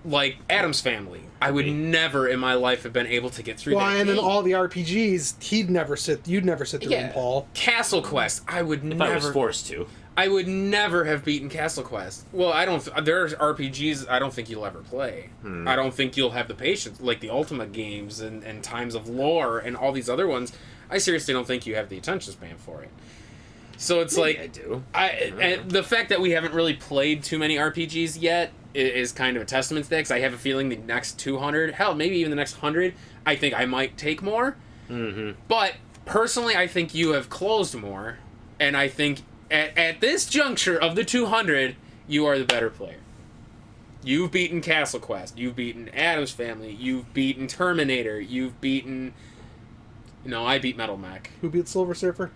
Like Addams Family. I would never in my life have been able to get through Well, that and game. then all the RPGs, you'd never sit through them, Paul. Castle Quest. I would If never. I was forced to. I would never have beaten Castle Quest. Well, I don't. There's RPGs I don't think you'll ever play. I don't think you'll have the patience, like the Ultimate games and Times of Lore and all these other ones. I seriously don't think you have the attention span for it. So it's Maybe like I do. and the fact that we haven't really played too many RPGs yet is kind of a testament to that. 'Cause I have a feeling the next 200, hell, maybe even the next 100, I think I might take more. Mm-hmm. But personally, I think you have closed more, and I think at this juncture of the 200, you are the better player. You've beaten Castle Quest. You've beaten Addams Family. You've beaten Terminator. You've beaten. No, I beat Metal Mech. Who beat Silver Surfer?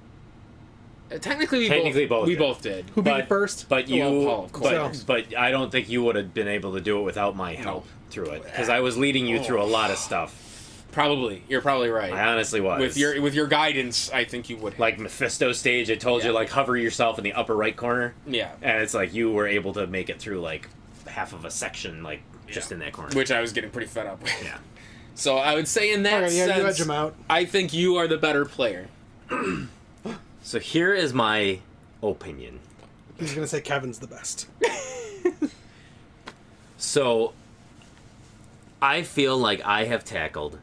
Technically, both we did. both did. Who beat But- it first? But you, Well, Paul, of course. but I don't think you would have been able to do it without my help through it, because I was leading you through a lot of stuff. Probably, you're probably right. I honestly was. With your guidance, I think you would. like Mephisto stage, I told you Yeah. like hover yourself in the upper right corner, Yeah, and it's like you were able to make it through like half of a section, like just in that corner. which I was getting pretty fed up with. Yeah. So I would say in that Okay, yeah, you edge sense, him out. I think you are the better player. So here is my opinion. He's gonna say Kevin's the best. So I feel like I have tackled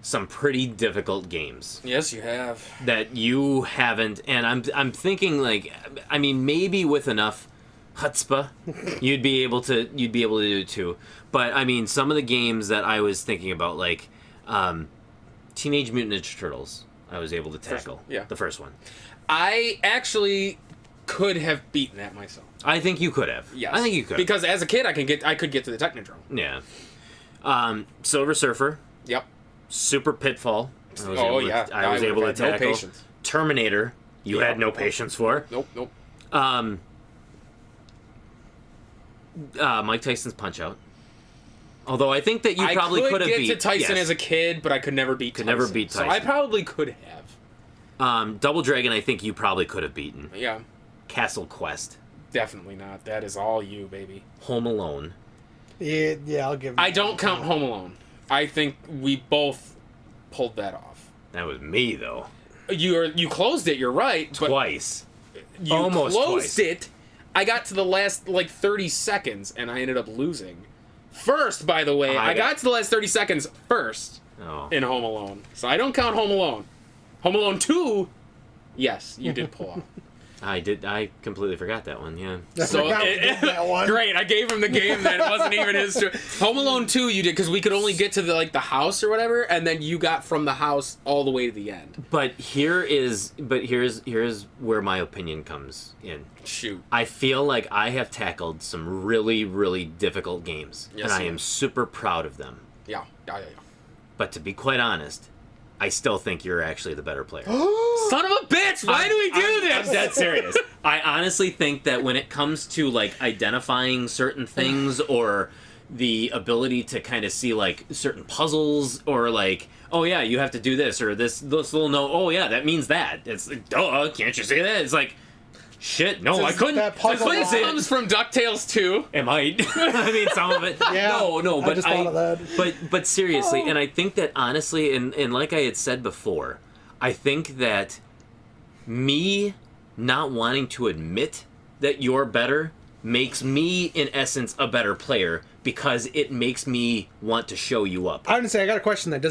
some pretty difficult games Yes, you have. that you haven't, and I'm thinking like, I mean, maybe with enough chutzpah you'd be able to do it too. But I mean, some of the games that I was thinking about, like Teenage Mutant Ninja Turtles, I was able to tackle. yeah. The first one. I actually could have beaten that myself. I think you could have. Yes, I think you could. because as a kid, I could get to the Technodrome. Yeah. Silver Surfer, Yep. Super Pitfall. I was Oh able yeah, to, I was able to would've had tackle. no patience. Terminator, you Yeah. had no patience for. Nope. Mike Tyson's Punch Out. Although I think that you I probably could have get beat to Tyson yes. as a kid, but I could never beat. Could Tyson. never beat So I Tyson. probably could have. Double Dragon, I think you probably could have beaten. Yeah, Castle Quest, definitely not. That is all you, baby. Home Alone. Yeah, I'll give him I that. don't count Home Alone. I think we both pulled that off. That was me though. You closed it. You're right. But Twice. you Almost closed twice. it. I got to the last like 30 seconds and I ended up losing. First, by the way, I got to the last 30 seconds first Oh. in Home Alone. So I don't count Home Alone. Home Alone 2, yes, you did pull off. I completely forgot that one. Yeah. So that one. great, I gave him the game that it wasn't even his. Home Alone 2, you did because we could only get to the house or whatever, and then you got from the house all the way to the end. But here's where my opinion comes in. Shoot, I feel like I have tackled some really, really difficult games, Yes, and I you am have. super proud of them. yeah. But to be quite honest, I still think you're actually the better player. Son of a bitch! Why do we do this? I'm dead serious. I honestly think that when it comes to like identifying certain things or the ability to kind of see like certain puzzles or like, oh yeah, you have to do this or this little note. Oh yeah, that means that. It's like, duh, can't you see that? It's like, shit, no, I couldn't. that puzzle This line- comes from DuckTales 2. It might. I mean, some of it. Yeah, No, I but just thought of that. But seriously, and I think that honestly, and like I had said before, I think that me not wanting to admit that you're better makes me, in essence, a better player because it makes me want to show you up. I was gonna say, I got a question then.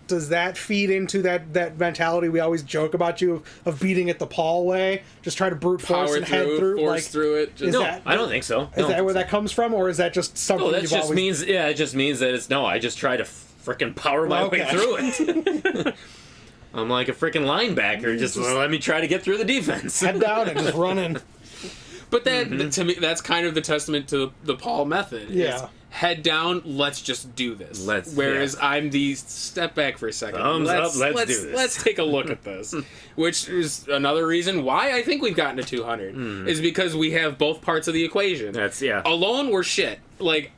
Does that feed into that mentality we always joke about you of beating it the Paul way? Just try to brute force Power and head through, through? force through it. Just, is No, that- I don't think so. Is that where that comes from, or is that just something No, that you've just always... means it just means that it's no. I just try to frickin' power my way Okay. through it. I'm like a frickin' linebacker. Just let me try to get through the defense. head down and just run in? But that to me, that's kind of the testament to the Paul method. is Yeah. head down. Let's just do this. Whereas yeah. I'm the step back for a second. Thumbs up, let's do this. Let's take a look at this. Which is another reason why I think we've gotten to 200 is because we have both parts of the equation. That's yeah. Alone, we're shit. Like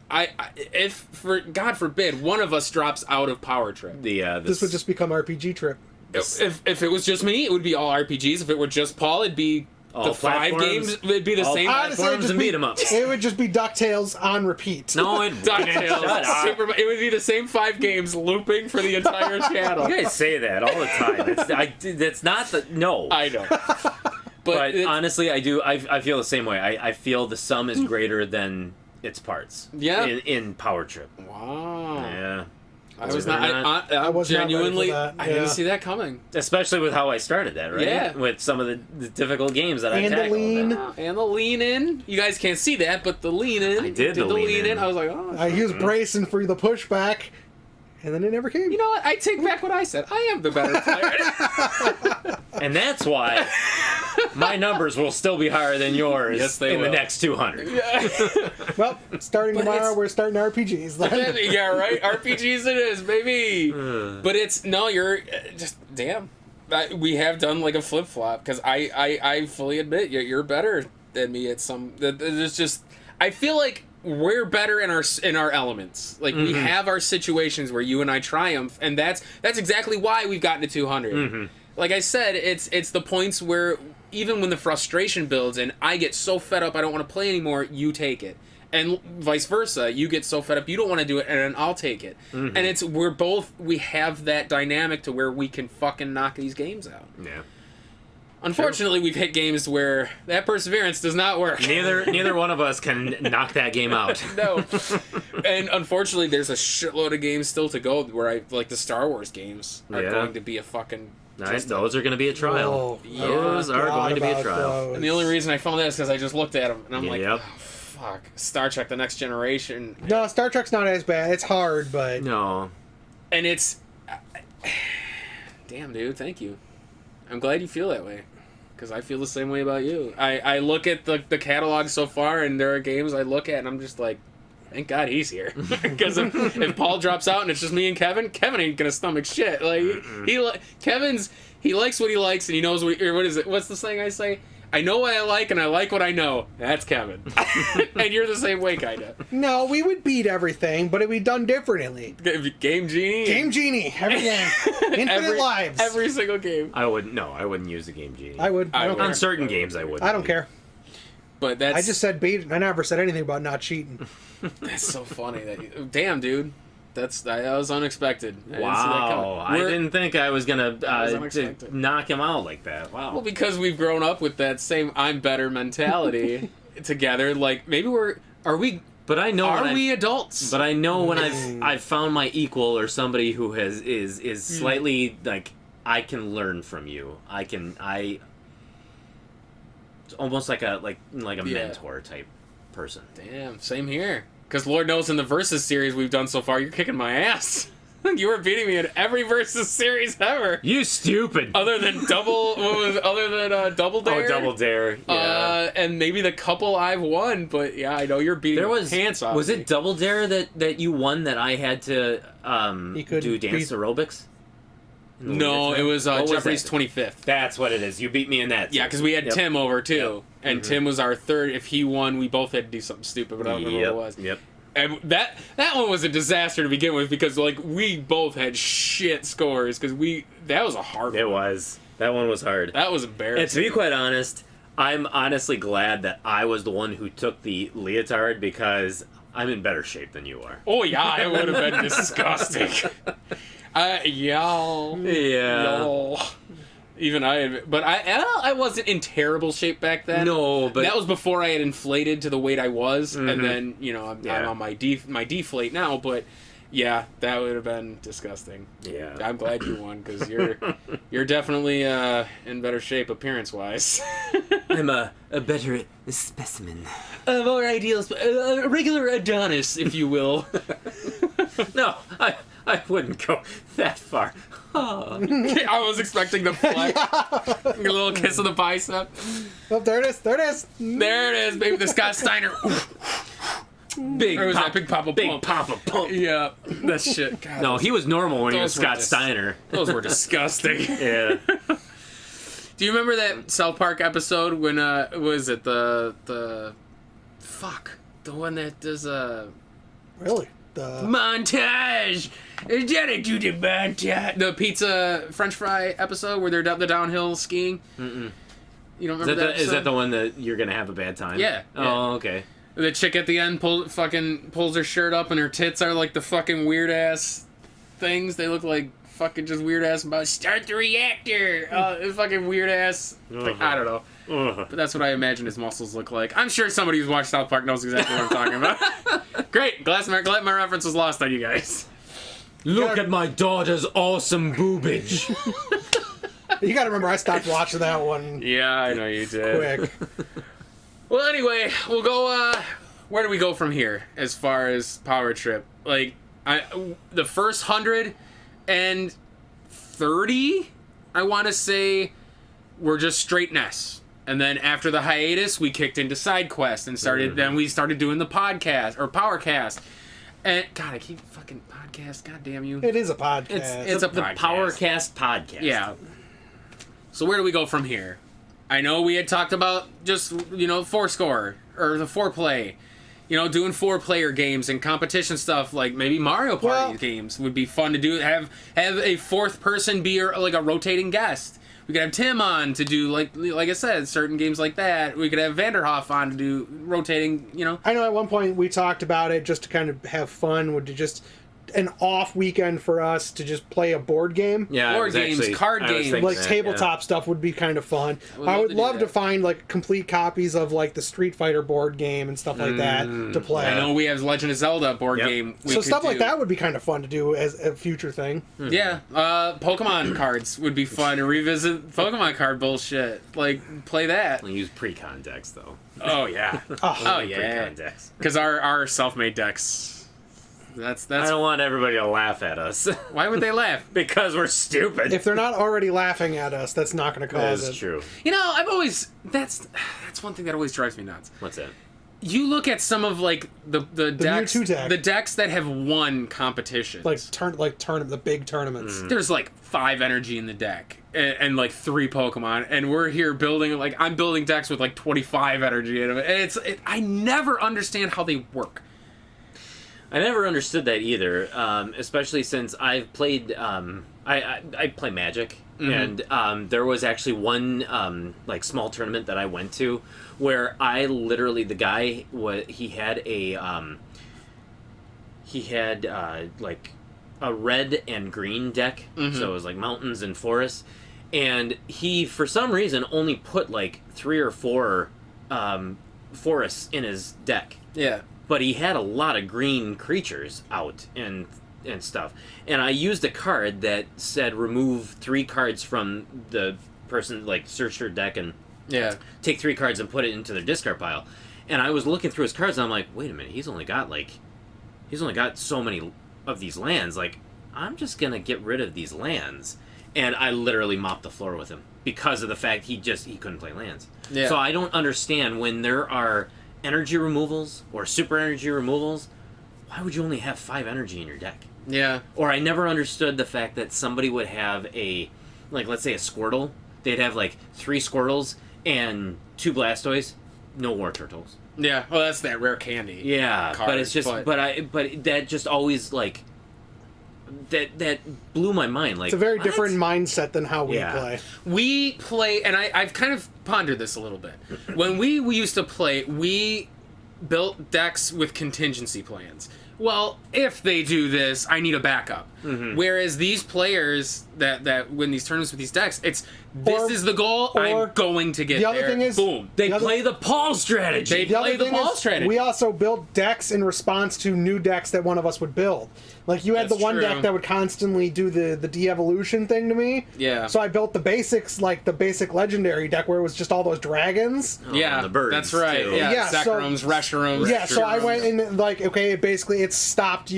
if for God forbid one of us drops out of Power Trip. This would just become RPG Trip. If it was just me, it would be all RPGs. If it were just Paul, it'd be All the 5 platforms, games. It'd be the all same. Honestly, platforms and beat 'em ups. It would just be DuckTales on repeat. No, it DuckTales, Shut up. it would be the same 5 games looping for the entire channel. You guys say that all the time. That's not the no. I know. But it's- honestly, I do. I feel the same way. I feel the sum is greater than its parts. Yeah. In Power Trip. wow. Yeah. I was Believe it not. or I was not ready for genuinely. that, I yeah. didn't see that coming. Especially with how I started that, right? Yeah. With some of the difficult games that I And the tackled. lean. And the lean in. You guys can't see that, but the lean in. I did the lean in. I was like, oh. He was bracing for the pushback, and then it never came. You know what? I take back what I said. I am the better player. And that's why my numbers will still be higher than yours Yes, they in the will. next 200. Well, starting But tomorrow, it's- we're starting RPGs. Then. Yeah, right. RPGs it is, baby. But it's no, you're just damn. We have done like a flip flop because I fully admit you're better than me at some. There's just I feel like we're better in our elements. Like we have our situations where you and I triumph, and that's exactly why we've gotten to 200. Like I said, it's the points where even when the frustration builds and I get so fed up I don't want to play anymore, you take it. And vice versa, you get so fed up you don't want to do it, and then I'll take it. And we have that dynamic to where we can fucking knock these games out. Yeah. Unfortunately, we've hit games where that perseverance does not work. Neither one of us can knock that game out. No. And unfortunately, there's a shitload of games still to go where I like the Star Wars games are Yeah. going to be a fucking. Nice. Those are going to be a trial. Oh, Yeah. Those are God, going to be a about trial. those. And the only reason I found that is because I just looked at them and I'm like, Yep. oh, fuck, Star Trek: The Next Generation, No, Star Trek's not as bad. It's hard, but No. and it's. Damn, dude, thank you. I'm glad you feel that way. Because I feel the same way about you. I look at the catalog so far, and there are games I look at, and I'm just like, thank God he's here. Because if Paul drops out and it's just me and Kevin ain't gonna stomach shit. Like he likes what he likes, and he knows what is it? What's the saying I say? I know what I like, and I like what I know. That's Kevin. And you're the same way, kinda. no, we would beat everything, but it'd be done differently. Game Genie. Game Genie, every game, infinite lives. Every single game. I wouldn't use the Game Genie. I would. I don't would. On care. certain games, I would. I don't care. But that's I just said beat. I never said anything about not cheating. that's so funny that damn dude. That was unexpected. I didn't see that Wow, coming. I didn't think I was gonna was to unexpected. knock him out like that. Wow. Well, because we've grown up with that same "I'm better" mentality together. Like maybe are we But I know when we adults? But I know when I've found my equal or somebody who is slightly like I can learn from you. almost like a Yeah. mentor type person. Damn, same here. Because Lord knows in the Versus series we've done so far, you're kicking my ass. You were beating me in every Versus series ever. You stupid. Other than Double Dare. Oh, Double Dare. Yeah. And maybe the couple I've won, but yeah, I know you're beating pants off. Was me. it Double Dare that you won that I had to do dance aerobics? No, it was Jeffrey's 25th. That's what it is. You beat me in that. Yeah, because we had Tim over too, Yep. and Tim was our third. If he won, we both had to do something stupid, but I don't remember what it was. Yep. And that one was a disaster to begin with because like we both had shit scores because that was a hard one. It was. That one was hard. That was embarrassing. And to be quite honest, I'm honestly glad that I was the one who took the leotard because I'm in better shape than you are. Oh yeah, it would have been disgusting. Y'all. Yeah. Y'all. Even I wasn't in terrible shape back then. No, but that was before I had inflated to the weight I was, and then I'm on my deflate now. But yeah, that would have been disgusting. Yeah, I'm glad you won because you're definitely in better shape appearance wise. I'm a better specimen. A more ideal, a regular Adonis, if you will. No, I wouldn't go that far. I was expecting the flex. A little kiss of the bicep. Oh, there it is. There it is. There it is, baby. The Scott Steiner. Big Or was that Big Papa Big Pump? Papa Pump. Yeah, that shit. God, No, he was normal when he was those were Scott Steiner. Those were disgusting. Yeah. Do you remember that South Park episode when was it the one that does Really? The montage? Do the montage. The pizza French fry episode where they're the downhill skiing. Mm-mm. You don't remember that episode? Is that the one that you're gonna have a bad time? Yeah. Oh, okay. The chick at the end pulls her shirt up and her tits are like the fucking weird ass things. They look like fucking just weird ass about start the reactor. It's fucking weird ass. Like, I don't know. But that's what I imagine his muscles look like. I'm sure somebody who's watched South Park knows exactly what I'm talking about. Great. Glad my reference was lost on you guys. Look at my daughter's awesome boobage. You gotta remember, I stopped watching that one Yeah, I know you did. quick. Well, anyway, we'll go. Where do we go from here as far as Power Trip? Like, the first 130, I want to say, were just straight NES. And then after the hiatus, we kicked into side quests and started. Then we started doing the podcast or Powercast. And God, I keep fucking podcast. God damn you! It is a podcast. It's a the podcast. Powercast podcast. Yeah. So where do we go from here? I know we had talked about just, Fourscore, or the 4-play. Doing 4-player games and competition stuff, like maybe Mario Party games would be fun to do. Have a fourth person be like a rotating guest. We could have Tim on to do, like I said, certain games like that. We could have Vanderhoff on to do rotating, I know at one point we talked about it just to kind of have fun, would just an off weekend for us to just play a board game. Yeah, Board games, card games. Like tabletop stuff would be kind of fun. I would love to find like complete copies of like the Street Fighter board game and stuff like that to play. I know we have Legend of Zelda board game. So stuff like that would be kind of fun to do as a future thing. Yeah, Pokemon cards would be fun to revisit. Pokemon card bullshit. Like, play that. We'll use pre-con decks though. Oh yeah. Oh, yeah. Pre-con decks. Because our self-made decks. That's. I don't want everybody to laugh at us. Why would they laugh? Because we're stupid. If they're not already laughing at us, that's not going to That cause is it. true. I've always that's one thing that always drives me nuts. What's that? You look at some of like the decks, Mewtwo deck. the decks that have won competitions. The big tournaments. There's like 5 energy in the deck and like 3 Pokemon, and we're here building I'm building decks with like 25 energy in them, and I never understand how they work. I never understood that either, especially since I've played. I play Magic, and there was actually one small tournament that I went to where I literally the guy he had a red and green deck, so it was like mountains and forests, and he for some reason only put like 3 or 4 forests in his deck. Yeah. But he had a lot of green creatures out and stuff. And I used a card that said remove 3 cards from the person, like search their deck and Yeah. take 3 cards and put it into their discard pile. And I was looking through his cards, and I'm like, wait a minute, he's only got so many of these lands. Like, I'm just gonna get rid of these lands. And I literally mopped the floor with him because of the fact he couldn't play lands. Yeah. So I don't understand when there are energy removals or super energy removals, why would you only have 5 energy in your deck? Yeah. Or I never understood the fact that somebody would have let's say a Squirtle. They'd have 3 Squirtles and 2 Blastoise, no War Turtles. Yeah. Well, that's that rare candy. Yeah, card, but it's just, but that just always that blew my mind. It's a very what? different mindset than how we Yeah. play. We play, and I've kind of pondered this a little bit. When we used to play, we built decks with contingency plans. Well, if they do this, I need a backup. Mm-hmm. Whereas these players that win these tournaments with these decks, it's this is the goal. or I'm going to get the other there. thing is- boom. They The other- play the Paul strategy. They The play other the thing ball is, strategy. we also built decks in response to new decks that one of us would build. Like, you had That's the one true. deck that would constantly do the de-evolution thing to me. Yeah. So I built the basics, like the basic legendary deck where it was just all those dragons. Yeah, the birds, that's right. too. Yeah, Yeah, so- Sakrums, Reshiram. Yeah, so I went and, okay, it stopped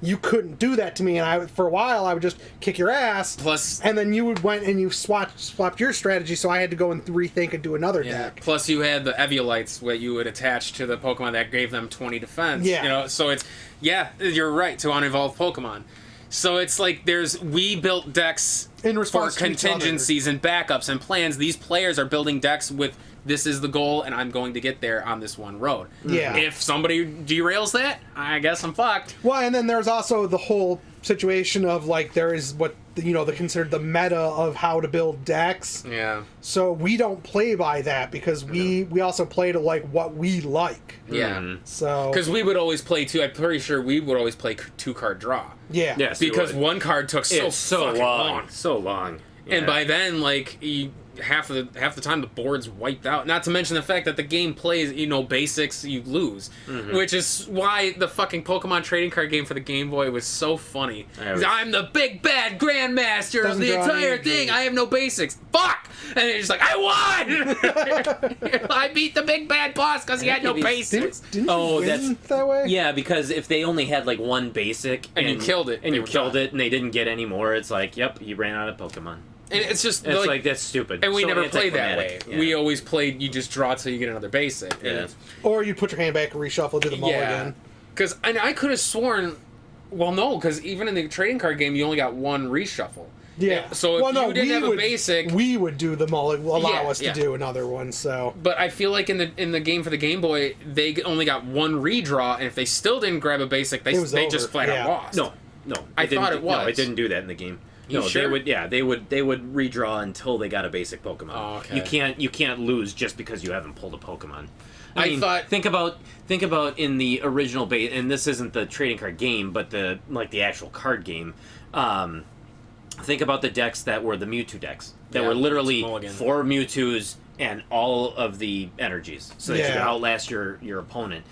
you couldn't do that to me, and for a while I would just kick your ass. Plus- and then you went and you swapped your strategy, so I had to go and rethink and do another Yeah. deck. Plus, you had the Evulites, where you would attach to the Pokemon that gave them 20 defense. Yeah. So it's you're right, to unevolved Pokemon. So it's we built decks In for response to each other. contingencies and backups and plans. These players are building decks with this is the goal, and I'm going to get there on this one road. Yeah. If somebody derails that, I guess I'm fucked. Well, and then there's also the whole situation of there is what the considered the meta of how to build decks. Yeah. So we don't play by that because we also play to what we like. Yeah. Mhm. So Because we would always play two. I'm pretty sure we would always play 2-card draw. yeah. Yes, you Because would. one card took It's so fucking long. so long. And Yeah. by then, half the time the board's wiped out. Not to mention the fact that the game plays, basics, you lose. Mm-hmm. Which is why the fucking Pokemon trading card game for the Game Boy was so funny. I'm the big bad grandmaster of Doesn't the draw entire any thing. energy. I have no basics. Fuck! And it's just like, I won! I beat the big bad boss because he had no basics. Didn't Oh, you win that's- that way? Yeah, because if they only had one basic And you killed it, and they you were killed done. it, and they didn't get any more, it's yep, you ran out of Pokemon. And it's just It's that's stupid. and we So never played that way. anticlimactic. Yeah. We always played, you just draw till you get another basic. And Yeah. it's- Or you put your hand back and reshuffle, do the mulligan. Because I could have sworn, well, no, because even in the trading card game, you only got one reshuffle. Yeah. So if you didn't have a would, basic, we would do the mulligan. Allow Yeah, us to yeah. do another one. So but I feel like in the game for the Game Boy, they only got one redraw, and if they still didn't grab a basic, they It was just over, flat yeah. out lost. No. I didn't thought do- it was. No, it didn't do that in the game. You No, sure? they would redraw until they got a basic Pokemon. Oh, okay. You can't lose just because you haven't pulled a Pokemon. I thought- think about in the original base, and this isn't the trading card game, but the actual card game. Think about the decks that were the Mewtwo decks that Yeah, were literally it's mulligan. 4 Mewtwo's and all of the energies, so that you Yeah. could outlast your opponent.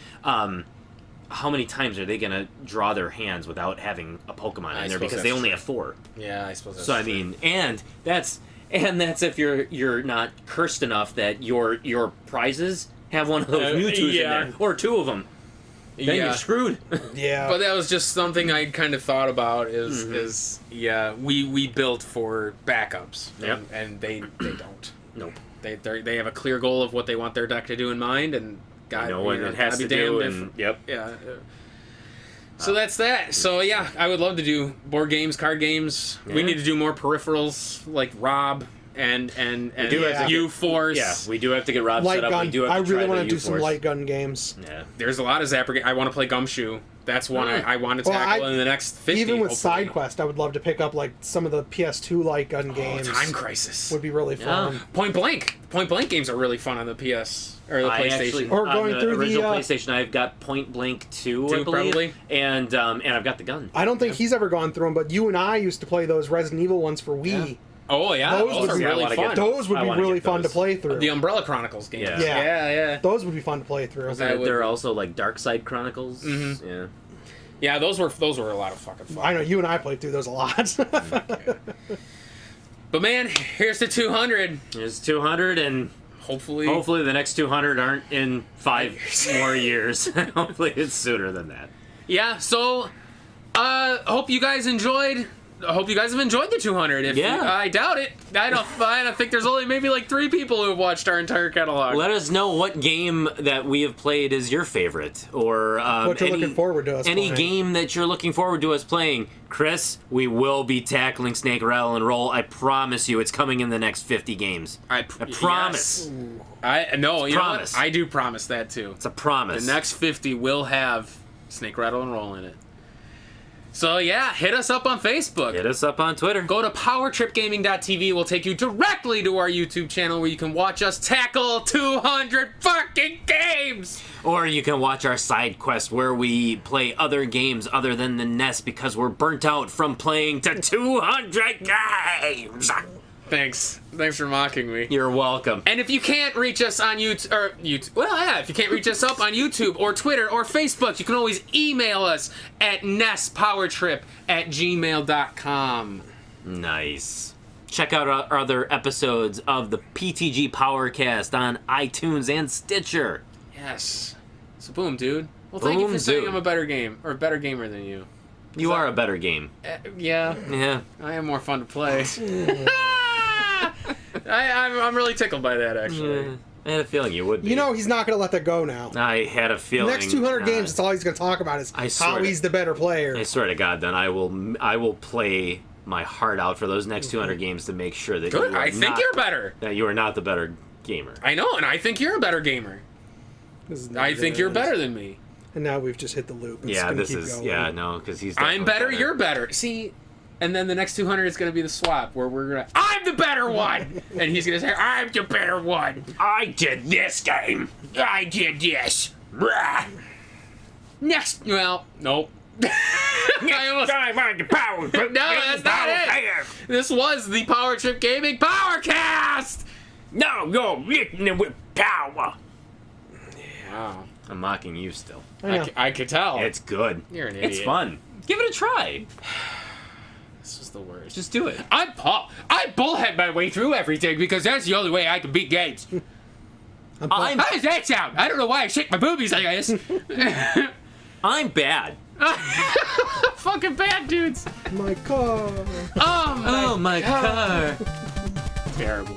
How many times are they going to draw their hands without having a Pokemon I in there suppose because they that's only true. have 4? Yeah, I suppose. That's So I true. mean, and that's if you're not cursed enough that your prizes have one of those Mewtwo's yeah. in there or 2 of them, then yeah. you're screwed. yeah. But that was just something I kind of thought about. We built for backups, Yep. and they don't. Nope. They have a clear goal of what they want their deck to do in mind, and God, You know what it has gotta to be damned do, if- and yep. yeah. So that's that. So yeah, I would love to do board games, card games. We Yeah. need to do more peripherals like Rob and do have to U-Force. Yeah, we do have to get Rob light set up. gun. We do have to I really try want the to do some U-Force. light gun games. Yeah. There's a lot of Zapper games. I want to play Gumshoe. That's one I want to Well, tackle in the next 50. Even with hopefully. SideQuest, I would love to pick up some of the PS2 light gun Oh, games. Time Crisis. Would be really fun. Point Blank games are really fun on the PS or the I PlayStation. actually, Or on going the through the, original PlayStation, I've got Point Blank 2, I Two, believe, probably. and I've got the gun. I don't think he's ever gone through them, but you and I used to play those Resident Evil ones for Wii. Oh yeah, Those those, would are be- really I wanna fun. get Those would I be wanna really get fun to those. play through. The Umbrella Chronicles games. Yeah. yeah. Those would be fun to play through. That would There are be- also like Dark Side Chronicles. Mhm. Yeah. Yeah, those were a lot of fucking fun. I know you and I played through those a lot. But man, here's the 200. There's 200, and hopefully. Hopefully the next 200 aren't in 5 more years. Hopefully it's sooner than that. Yeah, so hope you guys enjoyed. I hope you guys have enjoyed the 200. If Yeah. I doubt it. I don't think there's only maybe like 3 people who have watched our entire catalog. Let us know what game that we have played is your favorite, or What you're looking forward to us any playing. game that you're looking forward to us playing. Chris, we will be tackling Snake Rattle and Roll. I promise you, it's coming in the next 50 games. I promise. Yes. You know Promise. what? I do promise that too. It's a promise. The next 50 will have Snake Rattle and Roll in it. So yeah, hit us up on Facebook. Hit us up on Twitter. Go to powertripgaming.tv. We'll take you directly to our YouTube channel where you can watch us tackle 200 fucking games. Or you can watch our side quest where we play other games other than the NES because we're burnt out from playing to 200 games. Thanks for mocking me. You're welcome. And if you can't reach us on YouTube, if you can't reach us up on YouTube or Twitter or Facebook, you can always email us at nestpowertrip@gmail.com. Nice. Check out our other episodes of the PTG Powercast on iTunes and Stitcher. Yes. So boom, dude. Well, thank you for saying I'm a better gamer than you. You are a better game. Yeah. Yeah. I am more fun to play. I'm really tickled by that, actually. Yeah. I had a feeling you would be. You know he's not going to let that go now. I had a feeling. Next 200 games, that's all he's going to talk about is how he's the better player. I swear to God, then I will play my heart out for those next 200 games to make sure that Good. I think you're better. That you are not the better gamer. I know, and I think you're a better gamer. I think you're better than me. And now we've just hit the loop. It's Yeah, gonna this keep is going. because he's. I'm better, definitely you're better. See, and then the next 200 is going to be the swap where we're going to, I'm the better one! And he's going to say, I'm the better one. I did this game. I did this. Rah. Next, well, nope. I'm on the power. No, that's not it. This was the Power Trip Gaming Powercast. No, you're listening with power. Wow. I'm mocking you still. I could tell. It's good. You're an idiot. It's fun. Give it a try. This is the worst. Just do it. I'm Paul. I bullhead my way through everything because that's the only way I can beat games. How does that sound? I don't know why I shake my boobies like this. I'm bad. Fucking bad dudes. My car. Oh my car. Terrible.